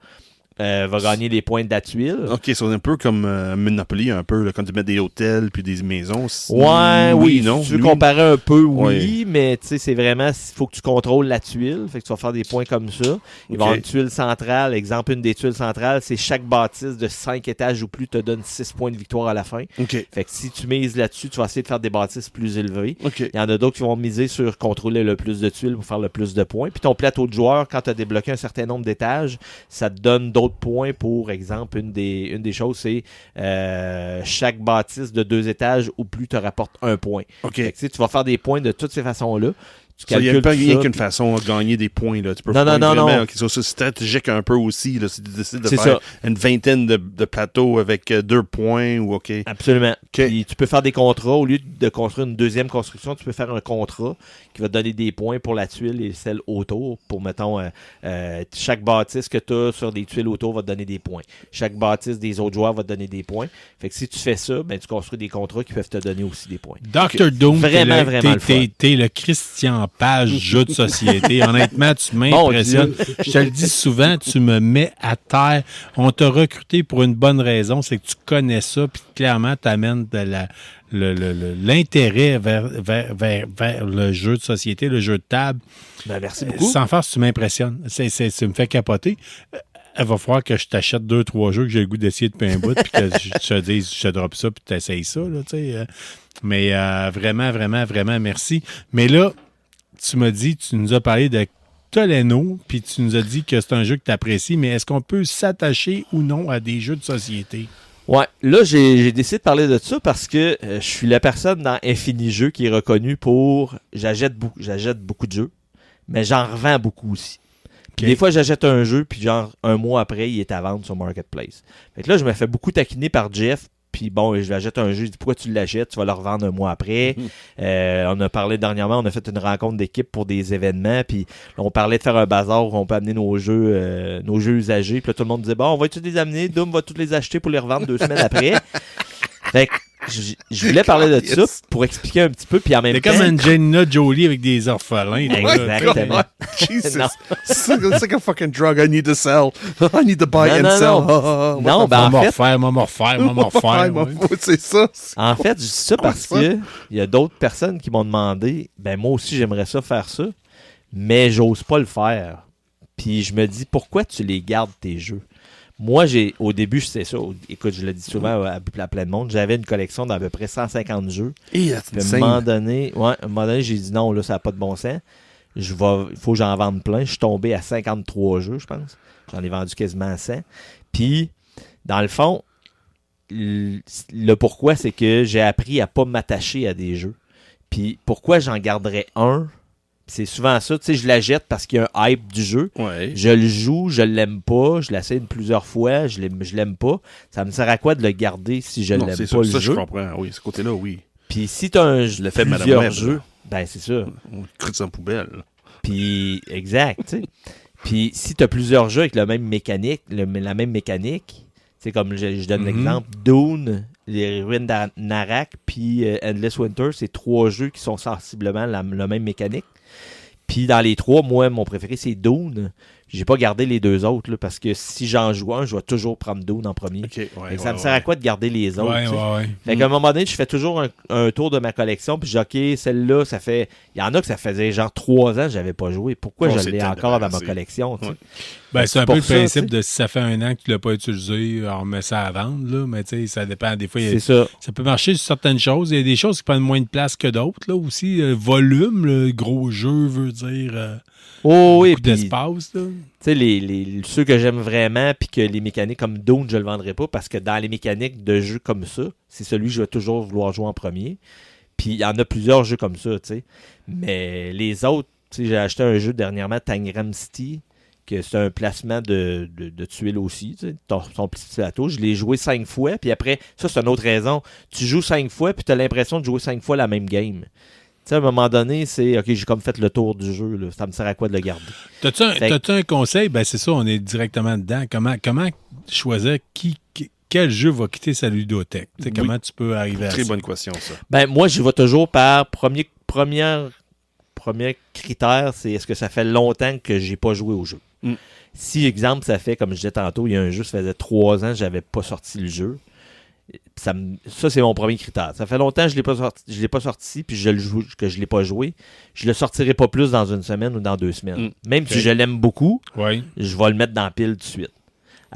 va gagner les points de la tuile. OK, c'est un peu comme Monopoly, un peu, là, quand tu mets des hôtels puis des maisons. Oui, non. Si tu veux comparer un peu, oui, mais tu sais, c'est vraiment, il faut que tu contrôles la tuile, fait que tu vas faire des points comme ça. Il va y avoir une tuile centrale, exemple, une des tuiles centrales, c'est chaque bâtisse de 5 étages ou plus te donne 6 points de victoire à la fin. OK. Fait que si tu mises là-dessus, tu vas essayer de faire des bâtisses plus élevées. OK. Il y en a d'autres qui vont miser sur contrôler le plus de tuiles pour faire le plus de points. Puis ton plateau de joueur, quand tu as débloqué un certain nombre d'étages, ça te donne d'autres points. Pour exemple, une des choses, c'est chaque bâtisse de 2 étages ou plus te rapporte 1 point. OK. Fait que, tu vas faire des points de toutes ces façons-là. Il n'y a pas rien qu'une façon de gagner des points. Là. Tu peux non. C'est stratégique un peu aussi. Là, si tu décides de faire une vingtaine de plateaux avec 2 points. Ou OK. Absolument. Okay. Puis, tu peux faire des contrats. Au lieu de construire une deuxième construction, tu peux faire un contrat qui va te donner des points pour la tuile et celle autour. Pour, mettons, chaque bâtisse que tu as sur des tuiles autour va te donner des points. Chaque bâtisse des autres joueurs va te donner des points. Fait que si tu fais ça, ben, tu construis des contrats qui peuvent te donner aussi des points. Dr. Doom, vraiment le fun. T'es le Christian Page jeu de société. Honnêtement, tu m'impressionnes. Je te le dis souvent, tu me mets à terre. On t'a recruté pour une bonne raison, c'est que tu connais ça, puis clairement, tu amènes l'intérêt vers le jeu de société, le jeu de table. Ben, merci beaucoup. Sans farce, tu m'impressionnes. Tu me fais capoter. Il va falloir que je t'achète 2-3 jeux que j'ai le goût d'essayer depuis un bout, puis que je te dise, je te drop ça, puis tu essayes ça. Là, mais vraiment, vraiment, vraiment, merci. Mais là, tu nous as parlé de Toleno, puis tu nous as dit que c'est un jeu que tu apprécies, mais est-ce qu'on peut s'attacher ou non à des jeux de société? Ouais, là, j'ai décidé de parler de ça parce que je suis la personne dans Infini Jeux qui est reconnue pour... J'achète beaucoup de jeux, mais j'en revends beaucoup aussi. Puis des fois, j'achète un jeu, puis genre, un mois après, il est à vendre sur Marketplace. Fait que là, je me fais beaucoup taquiner par Jeff. Puis bon, je l'achète un jeu, je dis pourquoi tu l'achètes, tu vas le revendre un mois après. On a parlé dernièrement, on a fait une rencontre d'équipe pour des événements, puis on parlait de faire un bazar où on peut amener nos jeux usagés. Puis là, tout le monde disait bon, on va tous les amener, Doom va tous les acheter pour les revendre 2 semaines après. Fait que je voulais parler de ça pour expliquer un petit peu, puis en même temps... C'est comme Angelina Jolie avec des orphelins. Exactement. Jesus. It's like a fucking drug I need to sell. I need to buy and sell. Non, ben en fait... C'est ça. En fait, je dis ça parce que il y a d'autres personnes qui m'ont demandé, ben moi aussi j'aimerais ça faire ça, mais j'ose pas le faire. Puis je me dis, pourquoi tu les gardes tes jeux? Moi, au début, c'est ça. Écoute, je le dis souvent à plein de monde. J'avais une collection d'à peu près 150 jeux. Et à un moment donné, j'ai dit non, là, ça n'a pas de bon sens. Il faut que j'en vende plein. Je suis tombé à 53 jeux, je pense. J'en ai vendu quasiment 100. Puis, dans le fond, le pourquoi, c'est que j'ai appris à pas m'attacher à des jeux. Puis, pourquoi j'en garderais un? C'est souvent ça, tu sais, je la jette parce qu'il y a un hype du jeu. Ouais. Je le joue, je l'aime pas, je l'essaie plusieurs fois, je l'aime pas. Ça me sert à quoi de le garder si je l'aime pas ça, le jeu? jeu? Je comprends, oui, ce côté-là, oui. Puis si tu as plusieurs jeux, ben c'est ça. On crée ça en poubelle. Puis, exact, tu sais. Puis si tu as plusieurs jeux avec la même mécanique, c'est comme je donne l'exemple, Dune, les ruines d'Anarak, puis Endless Winter, c'est 3 jeux qui sont sensiblement la même mécanique. Puis dans les 3, moi, mon préféré, c'est Dune. j'ai pas gardé les deux autres, là, parce que si j'en joue un, je vais toujours prendre Dune en premier. OK, ouais, Ça me sert à quoi de garder les autres? Ouais, tu sais? ouais. Fait qu'à un moment donné, je fais toujours un tour de ma collection, puis je dis, OK, celle-là, ça fait... Il y en a que ça faisait genre 3 ans que j'avais pas joué. Pourquoi je c'est l'ai tellement encore dans ma assez. collection? Tu sais? Ouais. Ben, c'est un peu pour le ça, principe tu sais. de si ça fait 1 an que tu l'as pas utilisé, on remet ça à vendre, là, mais tu sais, ça dépend. Des fois, C'est ça. ça peut marcher sur certaines choses. Il y a des choses qui prennent moins de place que d'autres, là, aussi. Volume, le gros jeu veut dire Oh oui, beaucoup puis, tu d'espace, là. sais, ceux que j'aime vraiment, puis que les mécaniques comme Dune, je le vendrai pas, parce que dans les mécaniques de jeux comme ça, c'est celui que je vais toujours vouloir jouer en premier. Puis il y en a plusieurs jeux comme ça, tu sais. Mais les autres, tu sais, j'ai acheté un jeu dernièrement, Tangram City, que c'est un placement de tuiles aussi, tu sais, ton petit plateau. Je l'ai joué 5 fois, puis après, ça c'est une autre raison. Tu joues 5 fois, puis tu as l'impression de jouer 5 fois la même game. Tu sais, à un moment donné, c'est OK, j'ai comme fait le tour du jeu, là. Ça me sert à quoi de le garder? T'as-tu un conseil? Ben, c'est ça, on est directement dedans. Comment choisir quel jeu va quitter sa ludothèque? Tu sais, Oui. Comment tu peux arriver à Très ça? bonne question, ça. Ben, moi, je vais toujours par premier critère, c'est est-ce que ça fait longtemps que j'ai pas joué au jeu. Mm. Si, exemple, ça fait, comme je disais tantôt, il y a un jeu, ça faisait 3 ans que j'avais pas sorti le jeu. Ça, c'est mon premier critère. Ça fait longtemps que je l'ai pas sorti, puis que je l'ai pas joué. Je le sortirai pas plus dans 1 semaine ou dans 2 semaines. Même si je l'aime beaucoup, Oui. je vais le mettre dans la pile tout de suite.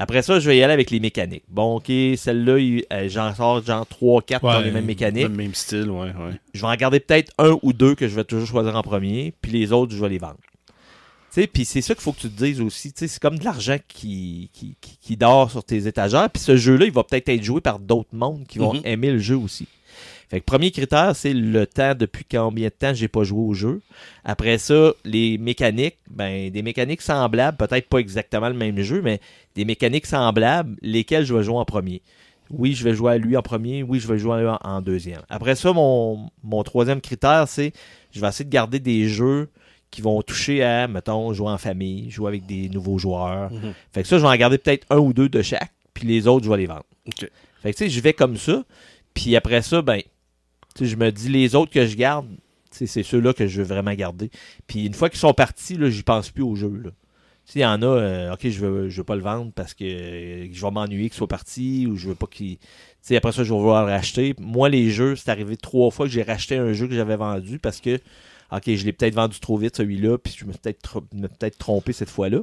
Après ça, je vais y aller avec les mécaniques. Bon, OK, celle-là, j'en sors genre 3-4 dans les mêmes mécaniques. Le même style, ouais. Je vais en garder peut-être 1 ou 2 que je vais toujours choisir en premier, puis les autres, je vais les vendre. Tu sais, puis c'est ça qu'il faut que tu te dises aussi. Tu sais, c'est comme de l'argent qui dort sur tes étagères, puis ce jeu-là, il va peut-être être joué par d'autres mondes qui vont aimer le jeu aussi. Fait que premier critère, c'est le temps, depuis combien de temps j'ai pas joué au jeu. Après ça, les mécaniques, ben des mécaniques semblables, peut-être pas exactement le même jeu, mais des mécaniques semblables, lesquelles je vais jouer en premier. Oui, je vais jouer à lui en premier, oui, je vais jouer à lui en deuxième. Après ça, mon troisième critère, c'est je vais essayer de garder des jeux qui vont toucher à, mettons, jouer en famille, jouer avec des nouveaux joueurs. Fait que ça, je vais en garder peut-être 1 ou 2 de chaque, puis les autres, je vais les vendre. OK. Fait que tu sais, je vais comme ça, puis après ça, ben, tu sais, je me dis, les autres que je garde, tu sais, c'est ceux-là que je veux vraiment garder. Puis une fois qu'ils sont partis, là, j'y pense plus au jeu, là. Il y en a, OK, je veux pas le vendre parce que je vais m'ennuyer qu'il soit parti ou je veux pas qu'il... T'sais, après ça, je vais vouloir le racheter. Moi, les jeux, c'est arrivé 3 fois que j'ai racheté un jeu que j'avais vendu parce que, OK, je l'ai peut-être vendu trop vite, celui-là, puis je me suis peut-être trompé cette fois-là.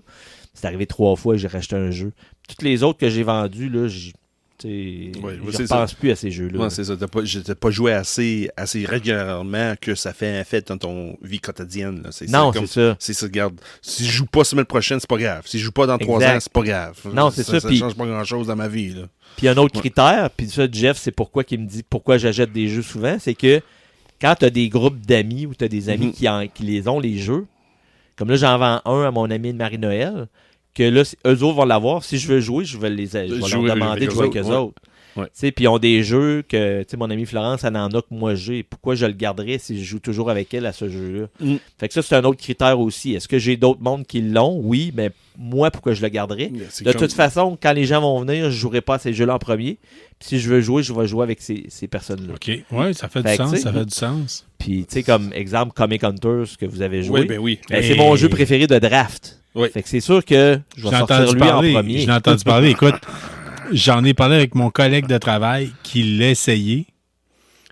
C'est arrivé 3 fois que j'ai racheté un jeu. Toutes les autres que j'ai vendus, là, je ne pense plus à ces jeux-là. Ouais, c'est ça. T'as pas joué assez régulièrement que ça fait un fait dans ton vie quotidienne. Là. C'est ça. C'est ça, regarde. Si je joue pas semaine prochaine, c'est pas grave. Si je joue pas dans 3 ans, c'est pas grave. Non, c'est ça. Ça change pas grand-chose dans ma vie. Là. Puis un autre critère, puis ça, Jeff, c'est pourquoi il me dit pourquoi j'achète des jeux souvent, c'est que quand tu as des groupes d'amis ou tu as des amis qui les ont, les jeux, comme là, j'en vends un à mon ami de Marie-Noël, que là, eux autres vont l'avoir. Si je veux jouer, je vais leur demander de jouer avec eux autres. Ouais. Puis ils ont des jeux que, mon amie Florence, elle en a que moi j'ai. Pourquoi je le garderais si je joue toujours avec elle à ce jeu-là? Fait que ça, c'est un autre critère aussi. Est-ce que j'ai d'autres mondes qui l'ont? Oui, mais moi, pourquoi je le garderais? De toute façon, quand les gens vont venir, je ne jouerai pas à ces jeux-là en premier. Puis si je veux jouer, je vais jouer avec ces personnes-là. OK. Oui, ça fait du sens. Ça fait du sens. Puis, tu sais, comme exemple, Comic Hunters que vous avez joué. Oui, ben oui. C'est mon jeu préféré de draft. Oui. Fait que c'est sûr que je vais sortir lui en premier. Je l'ai entendu parler. Écoute, j'en ai parlé avec mon collègue de travail qui l'a essayé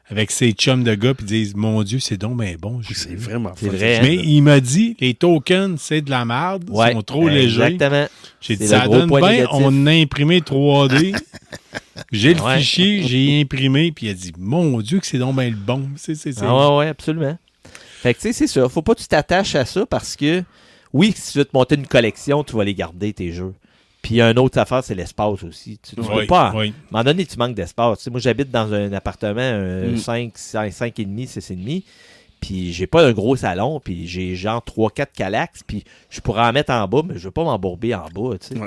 avec ses chums de gars puis disent mon Dieu, c'est donc bien bon. C'est vraiment c'est fun. vrai. Mais il m'a dit les tokens, c'est de la merde. Ils sont trop légers. Exactement. J'ai dit ça donne bien. On a imprimé 3D. J'ai le fichier, j'ai imprimé, puis il a dit mon Dieu, que c'est donc bien le bon. C'est. Ah ouais, absolument. Fait que tu sais, c'est ça. Faut pas que tu t'attaches à ça parce que oui, si tu veux te monter une collection, tu vas les garder, tes jeux. Puis, une autre affaire, c'est l'espace aussi. Tu peux pas. À un moment donné, tu manques d'espace. Tu sais, moi, j'habite dans un appartement 5,5, 6,5. Puis, j'ai pas un gros salon. Puis, j'ai genre 3-4 calax. Puis, je pourrais en mettre en bas, mais je veux pas m'embourber en bas. Tu sais.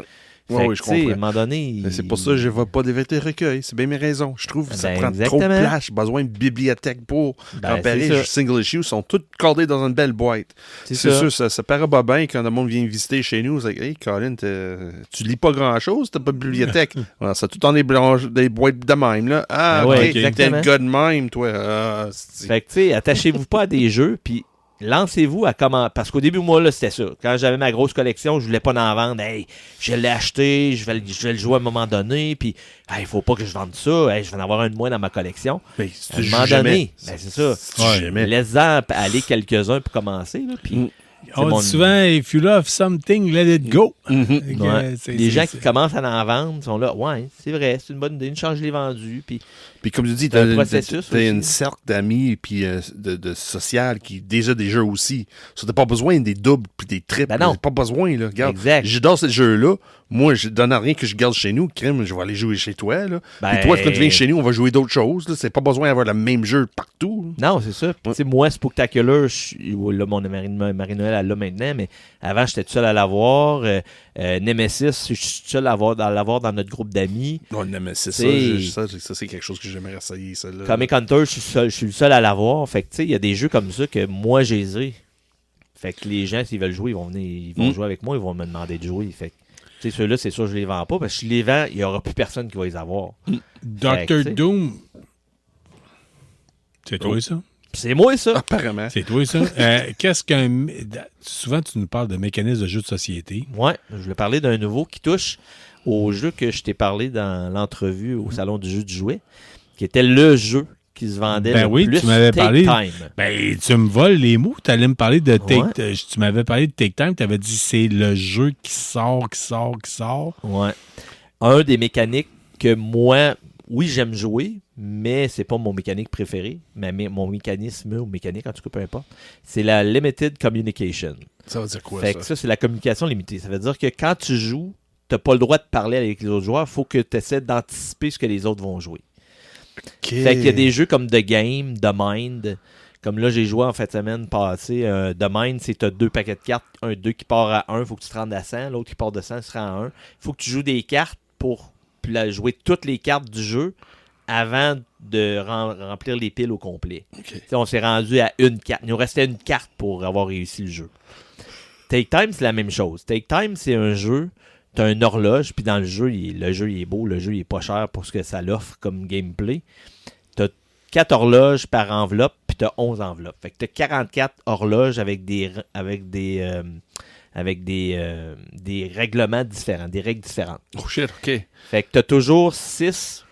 Oui, je comprends. À un moment donné... C'est pour ça que je ne vais pas développer recueil. C'est bien mes raisons. Je trouve que ça prend trop de place. J'ai besoin de bibliothèque pour comparer. Les single issues sont toutes cordées dans une belle boîte. C'est sûr, ça paraît pas bien quand le monde vient visiter chez nous. C'est hey, Colin, tu lis pas grand-chose, t'as pas de bibliothèque. Alors, ça tout en des boîtes de même. Là. Ah, ouais, t'es le gars de même, toi. Fait que, tu sais, attachez-vous pas à des jeux, puis lancez-vous à comment. Parce qu'au début, moi, là, c'était ça. Quand j'avais ma grosse collection, je voulais pas en vendre. Hey, je l'ai acheté, je vais le jouer à un moment donné, puis il faut pas que je vende ça. Hey, je vais en avoir un de moins dans ma collection. Mais À un moment donné, c'est ça. Jamais. Laisse-en aller quelques-uns pour commencer. Là, puis On dit souvent, if you love something, let it go. ouais. Les gens qui commencent à en vendre sont là. Ouais, c'est vrai, c'est une bonne idée. Une chance, je l'ai vendu. Puis comme tu dis, C'est un t'as processus une aussi. cercle d'amis puis de social qui déjà des jeux aussi. T'as pas besoin des doubles puis des triples. Ben non. T'as pas besoin, là. Regarde, Exact. j'adore ce jeu-là. Moi, je donne à rien que je garde chez nous. Crème, je vais aller jouer chez toi, là. Ben- Puis toi, quand tu viens chez nous, on va jouer d'autres choses, là. C'est pas besoin d'avoir le même jeu partout. Non, c'est ça. Tu sais, moi, Spooktacular, là, mon Marie-Noël, elle l'a maintenant, mais avant, j'étais tout seul à l'avoir. Nemesis, je suis tout seul à l'avoir dans notre groupe d'amis. Non, mais c'est ça, c'est quelque chose que j'aimerais essayer, ça, là. Comic Hunter, je suis le seul à l'avoir. Fait que, tu sais, il y a des jeux comme ça que moi, j'ai les ai. Fait que les gens, s'ils veulent jouer, ils vont venir, ils vont jouer avec moi, ils vont me demander de jouer. Fait que, tu sais, ceux-là, c'est sûr, je les vends pas, parce que si je les vends, il n'y aura plus personne qui va les avoir. Dr. Fait que, Doom. C'est toi, ça? C'est moi, ça. Apparemment. C'est toi, ça? Qu'est-ce qu'un... Souvent, tu nous parles de mécanismes de jeux de société. Ouais, je voulais parler d'un nouveau qui touche au jeu que je t'ai parlé dans l'entrevue au Salon du jeu du jouet, qui était le jeu qui se vendait Ben le oui, plus, tu m'avais Take parlé. Time. Ben, tu me voles les mots. Tu allais me parler de Take... Ouais. Tu m'avais parlé de Take Time. Tu avais dit c'est le jeu qui sort. Ouais. Un des mécaniques que moi, oui, j'aime jouer, mais c'est pas mon mécanique préféré. Mais mon mécanisme ou mécanique, en tout cas, peu importe. C'est la Limited Communication. Ça veut dire quoi, Fait ça? que ça, c'est la communication limitée. Ça veut dire que quand tu joues, t'as pas le droit de parler avec les autres joueurs. Il faut que tu essaies d'anticiper ce que les autres vont jouer. Fait qu'il y a des jeux comme The Game, The Mind. Comme là, j'ai joué en fin de semaine passée. The Mind, c'est t'as 2 paquets de cartes. Un 2 qui part à 1, il faut que tu te rendes à 100. L'autre qui part de 100, tu te rends à 1. Il faut que tu joues des cartes pour jouer toutes les cartes du jeu avant de remplir les piles au complet. OK. On s'est rendu à une carte. Il nous restait une carte pour avoir réussi le jeu. Take Time, c'est la même chose. Take Time, c'est un jeu, tu as une horloge, puis dans le jeu, le jeu il est beau, le jeu il est pas cher pour ce que ça l'offre comme gameplay. Tu as 4 horloges par enveloppe, puis tu as 11 enveloppes. Fait que tu as 44 horloges avec des règlements différents, des règles différentes. Oh shit, OK. Fait que tu as toujours 6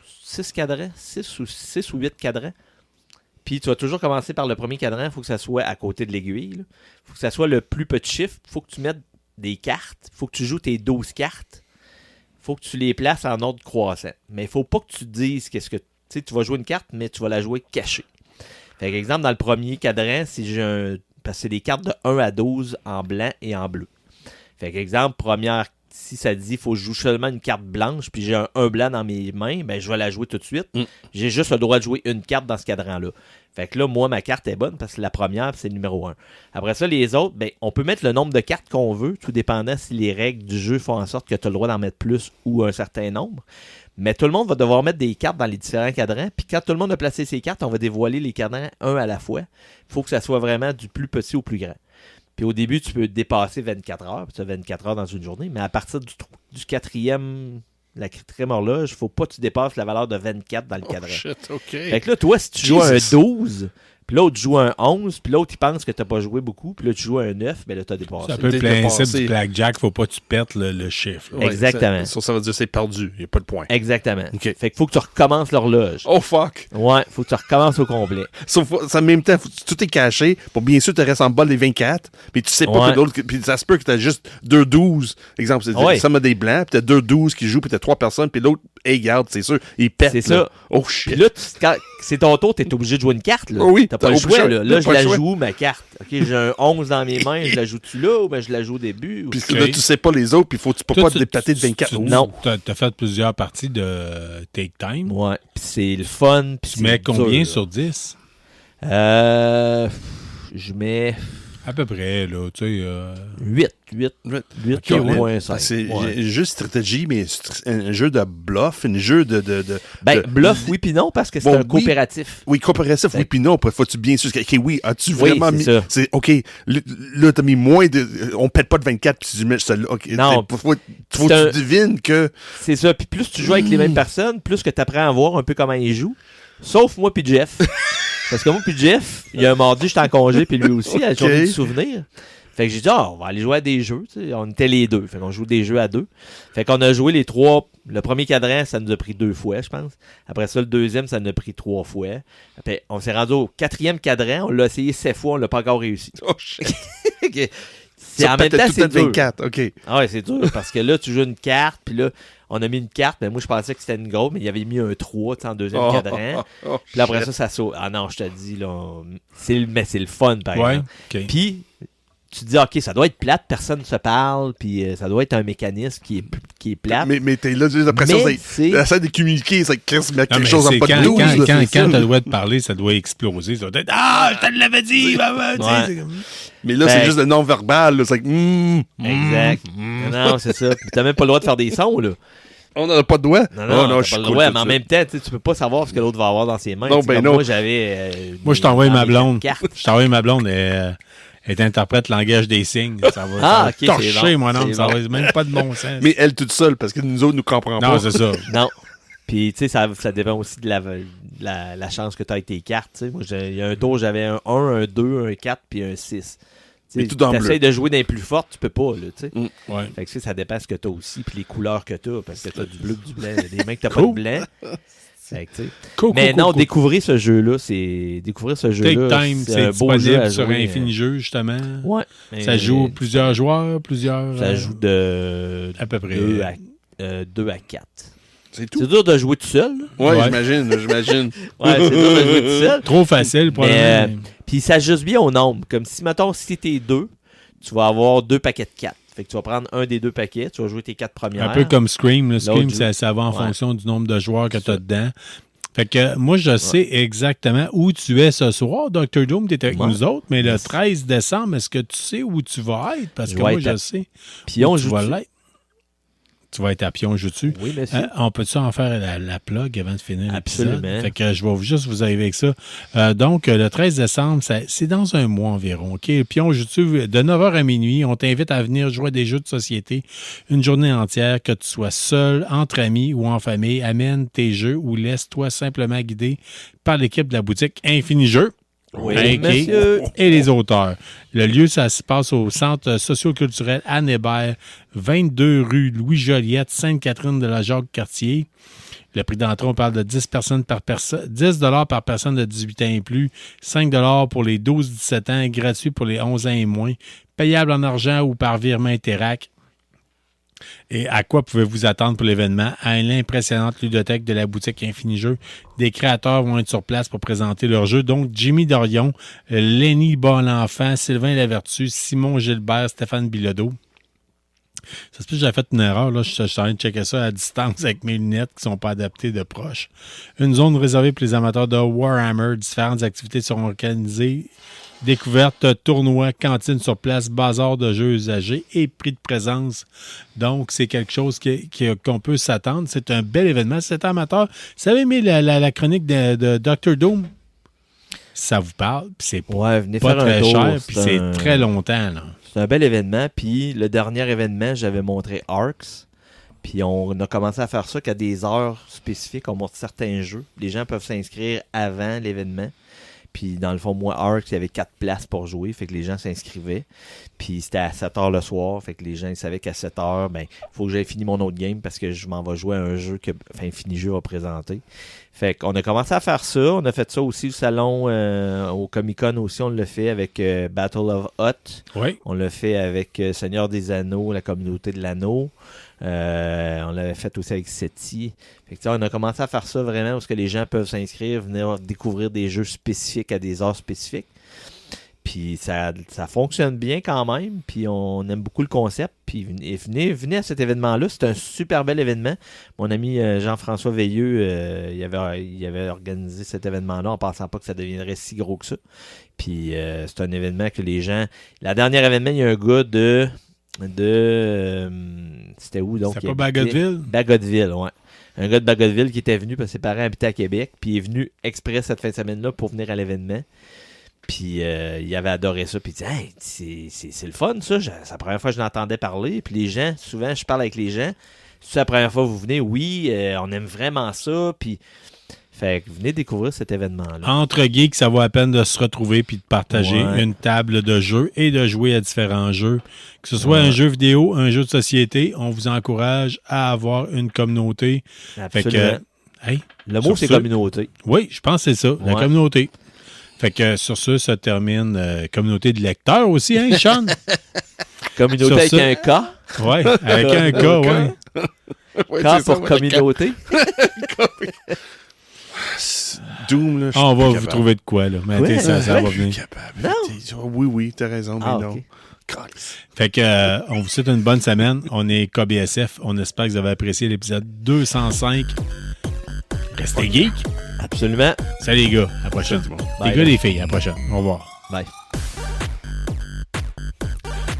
cadrans, 6 ou 8 cadrans. Puis tu vas toujours commencer par le premier cadran. Il faut que ça soit à côté de l'aiguille. Il faut que ça soit le plus petit chiffre. Il faut que tu mettes des cartes. Il faut que tu joues tes 12 cartes. Il faut que tu les places en ordre croissant. Mais il ne faut pas que tu te dises qu'est-ce que... Tu sais, tu vas jouer une carte, mais tu vas la jouer cachée. Fait exemple, dans le premier cadran, si j'ai parce que c'est des cartes de 1 à 12 en blanc et en bleu. Fait exemple, première, si ça dit qu'il faut que je joue seulement une carte blanche, puis j'ai un blanc dans mes mains, ben je vais la jouer tout de suite. J'ai juste le droit de jouer une carte dans ce cadran-là. Fait que là, moi, ma carte est bonne parce que la première, c'est le numéro 1. Après ça, les autres, ben, on peut mettre le nombre de cartes qu'on veut, tout dépendant si les règles du jeu font en sorte que tu as le droit d'en mettre plus ou un certain nombre. Mais tout le monde va devoir mettre des cartes dans les différents cadrans. Puis quand tout le monde a placé ses cartes, on va dévoiler les cadrans un à la fois. Il faut que ça soit vraiment du plus petit au plus grand. Puis au début, tu peux dépasser 24 heures. Puis tu as 24 heures dans une journée. Mais à partir du quatrième horloge, il ne faut pas que tu dépasses la valeur de 24 dans le cadran. Shit, OK. Fait que là, toi, si tu joues un 12, puis l'autre joue un 11, puis l'autre, il pense que tu n'as pas joué beaucoup, puis là, tu joues un 9, ben là, tu as dépassé. C'est un peu le principe du blackjack. Faut pas que tu pertes le chiffre. Ouais. Exactement. Ça veut dire que c'est perdu. Il n'y a pas de point. Exactement. OK. Fait qu'il faut que tu recommences l'horloge. Oh, fuck. Ouais, faut que tu recommences au complet. Sauf en même temps, tout est caché. Pour bien sûr, tu restes en bas des 24. Puis tu sais pas que l'autre. Puis ça se peut que tu as juste 2-12. Exemple, ça met des blancs. Puis tu as 2-12 qui jouent. Puis tu as 3 personnes. Puis l'autre, hey, garde, c'est sûr, il pète. C'est là. ça. Oh shit. Puis là, quand c'est ton tour, tu es obligé de jouer une carte. Là. Oh oui, t'as pas le choix. Là, je pas la le choix. joue, ma carte. OK, j'ai un 11 dans mes mains. Je la joue-tu là ou ben je la joue au début? Puis Ok. là, tu sais pas les autres. Puis faut, tu peux pas te déplater de 24. Non. Tu as fait plusieurs parties de Take Time. Ouais. Puis c'est le fun. Puis Tu mets combien dur, sur 10? Je mets À peu près, là, tu sais... 8. Ok, ouais. C'est un jeu de stratégie, mais un jeu de bluff, un jeu de bluff, oui, puis non, parce que c'est un coopératif. Oui, coopératif, oui, puis non. Faut-tu bien sûr... OK, oui, as-tu vraiment mis... ça. C'est OK, là, t'as mis moins de... On pète pas de 24, puis tu mets celle-là. OK, non. Faut que tu devines que... C'est ça. Puis plus tu joues avec les mêmes personnes, plus que tu apprends à voir un peu comment ils jouent. Sauf moi puis Jeff. Parce que moi puis Jeff, il y a un mardi, j'étais en congé, puis lui aussi, à la journée du souvenir. Fait que j'ai dit, on va aller jouer à des jeux. Tu sais. On était les deux. Fait qu'on joue des jeux à deux. Fait qu'on a joué les 3. Le premier cadran, ça nous a pris 2 fois, je pense. Après ça, le deuxième, ça nous a pris 3 fois. Après, on s'est rendu au 4e cadran. On l'a essayé 7 fois. On l'a pas encore réussi. Oh, shit. C'est en même temps, c'est dur. 24, OK. Ah ouais, c'est dur. Parce que là, tu joues une carte. Puis là, on a mis une carte. Mais moi, je pensais que c'était une grosse. Mais il avait mis un 3 en deuxième cadran. Puis après ça saute. Ah non, je te dis, là. Mais c'est le fun, par exemple. Okay. Puis. Tu te dis, OK, ça doit être plate, personne ne se parle, puis ça doit être un mécanisme qui est plate. Mais t'es là, j'ai l'impression que essaie de communiquer, c'est quelque chose en pas de 12. Quand tu dois te parler, ça doit exploser. Ça doit être, je te l'avais dit! Mais là, c'est juste le non-verbal. C'est exact. Non, c'est ça. Puis t'as même pas le droit de faire des sons, là. On n'a pas de doigt. Non, je suis cool. Mais en même temps, tu peux pas savoir ce que l'autre va avoir dans ses mains. Non, ben non. Moi, j'avais... moi, je t'envoie ma blonde. Je t'envoie ma blonde et... Elle interprète le langage des signes. Ça va torcher, moi, non. Ça va même pas de bon sens. Mais elle toute seule, parce que nous autres, nous comprenons pas. Non, c'est ça. Non. Puis, tu sais, ça dépend aussi de la chance que tu as avec tes cartes. Moi, il y a un tour, j'avais un 1, un 2, un 4, puis un 6. Tu essaies de jouer dans les plus fortes, tu peux pas, là, tu sais. Ouais. Fait que ça dépend ce que tu as aussi, puis les couleurs que tu as, parce que tu as du bleu, du blanc. Il y a des mains que tu pas de blanc. Mais non, découvrir ce jeu-là, c'est Take Time, c'est un beau jeu à sur Infini-Jeux, justement. Ouais. Ça joue plusieurs joueurs, Ça joue de à peu près 2 à 4. C'est tout. C'est dur de jouer tout seul. Ouais, j'imagine. Ouais, c'est dur de jouer tout seul. Trop facile pour puis ça s'ajuste bien au nombre. Comme si, mettons, si t'es 2, tu vas avoir 2 paquets de 4. Fait que tu vas prendre un des 2 paquets, tu vas jouer tes 4 premières. Un peu comme Scream. Le Scream, ça va en fonction du nombre de joueurs que tu as dedans. Fait que moi, je sais exactement où tu es ce soir. Dr. Doom, tu es avec nous autres, mais le 13 décembre, est-ce que tu sais où tu vas être? Parce que moi, je sais. Pion, où tu vas l'être. Tu vas être à Pion Jutsu. Oui, monsieur. On peut-tu en faire la plug avant de finir l'épisode? Absolument. Fait que je vais juste vous arriver avec ça. Donc, le 13 décembre, c'est dans un mois environ. OK? Pion Jutsu, de 9h à minuit, on t'invite à venir jouer à des jeux de société une journée entière, que tu sois seul, entre amis ou en famille. Amène tes jeux ou laisse-toi simplement guider par l'équipe de la boutique Infini Jeux. Oui, monsieur. Et les auteurs. Le lieu, ça se passe au centre socio-culturel Anne Hébert, 22 rue Louis-Joliette, Sainte-Catherine de la Jacques-Cartier. Le prix d'entrée, on parle de 10 $ par personne de 18 ans et plus, 5 $ pour les 12-17 ans, gratuit pour les 11 ans et moins, payable en argent ou par virement Interac. Et à quoi pouvez-vous attendre pour l'événement? À l'impressionnante ludothèque de la boutique Infini Jeux. Des créateurs vont être sur place pour présenter leurs jeux. Donc, Jimmy Dorion, Lenny Bonenfant, Sylvain Lavertu, Simon Gilbert, Stéphane Bilodeau. Ça se peut que j'ai fait une erreur. Là. Je suis en train de checker ça à distance avec mes lunettes qui ne sont pas adaptées de proche. Une zone réservée pour les amateurs de Warhammer. Différentes activités seront organisées. Découverte, tournoi, cantine sur place, bazar de jeux usagés et prix de présence. Donc, c'est quelque chose qu'on peut s'attendre. C'est un bel événement. Si c'est amateur, vous savez aimé la chronique de Dr. Doom? Ça vous parle, puis c'est venez pas faire très un tour, cher, puis c'est très longtemps. Là. C'est un bel événement. Puis le dernier événement, j'avais montré Arcs. Puis on a commencé à faire ça qu'à des heures spécifiques. On montre certains jeux. Les gens peuvent s'inscrire avant l'événement. Puis dans le fond, moi, Arcs, il y avait 4 places pour jouer. Fait que les gens s'inscrivaient. Puis c'était à 7h le soir. Fait que les gens ils savaient qu'à 7h, il faut que j'aie fini mon autre game parce que je m'en vais jouer à un jeu que Infini Jeux va présenter. Fait qu'on a commencé à faire ça. On a fait ça aussi au salon, au Comic-Con aussi. On l'a fait avec Battle of Hot. Oui. On l'a fait avec Seigneur des Anneaux, la communauté de l'anneau. On l'avait fait aussi avec SETI. Fait que, on a commencé à faire ça vraiment parce que les gens peuvent s'inscrire, venir découvrir des jeux spécifiques à des heures spécifiques. Puis ça fonctionne bien quand même. Puis on aime beaucoup le concept. Puis venez à cet événement-là. C'est un super bel événement. Mon ami Jean-François Veilleux, il avait organisé cet événement-là en pensant pas que ça deviendrait si gros que ça. Puis c'est un événement que les gens... La dernière événement, il y a un gars de c'était où donc? C'est pas Bagotville? Bagotville, ouais. Un gars de Bagotville qui était venu parce que ses parents habitaient à Québec, puis il est venu exprès cette fin de semaine-là pour venir à l'événement. Puis il avait adoré ça, puis il dit hey, c'est le fun ça, c'est la première fois que je l'entendais parler. Puis les gens, souvent je parle avec les gens, c'est la première fois que vous venez, oui, on aime vraiment ça, puis Fait que venez découvrir cet événement-là. Entre geeks, ça vaut la peine de se retrouver puis de partager une table de jeu et de jouer à différents jeux. Que ce soit un jeu vidéo, un jeu de société, on vous encourage à avoir une communauté. Absolument. Fait que, le mot, c'est communauté. Oui, je pense que c'est ça, la communauté. Fait que sur ce, ça termine communauté de lecteurs aussi, hein, Sean? Communauté avec un K. Oui, avec un K, oui. Ouais, K pour communauté. Doom, là, on va vous trouver de quoi, là. Mais ça va venir. Oui, t'as raison, mais non. Okay. Fait que on vous souhaite une bonne semaine. On est KBSF. On espère que vous avez apprécié l'épisode 205. Restez geek. Absolument. Salut les gars. À la prochaine. Bye, les gars, les filles. À la prochaine. Au revoir. Bye.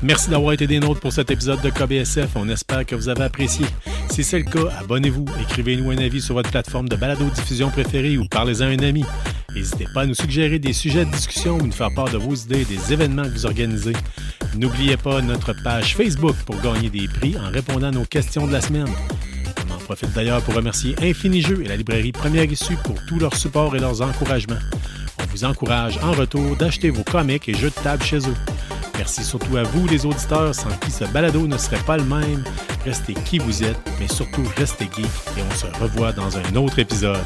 Merci d'avoir été des nôtres pour cet épisode de KBSF. On espère que vous avez apprécié. Si c'est le cas, abonnez-vous, écrivez-nous un avis sur votre plateforme de balado-diffusion préférée ou parlez-en à un ami. N'hésitez pas à nous suggérer des sujets de discussion ou nous faire part de vos idées, des événements que vous organisez. N'oubliez pas notre page Facebook pour gagner des prix en répondant à nos questions de la semaine. On en profite d'ailleurs pour remercier Infini-Jeux et la librairie Première Issue pour tout leur support et leurs encouragements. On vous encourage en retour d'acheter vos comics et jeux de table chez eux. Merci surtout à vous, les auditeurs, sans qui ce balado ne serait pas le même. Restez qui vous êtes, mais surtout restez geek et on se revoit dans un autre épisode.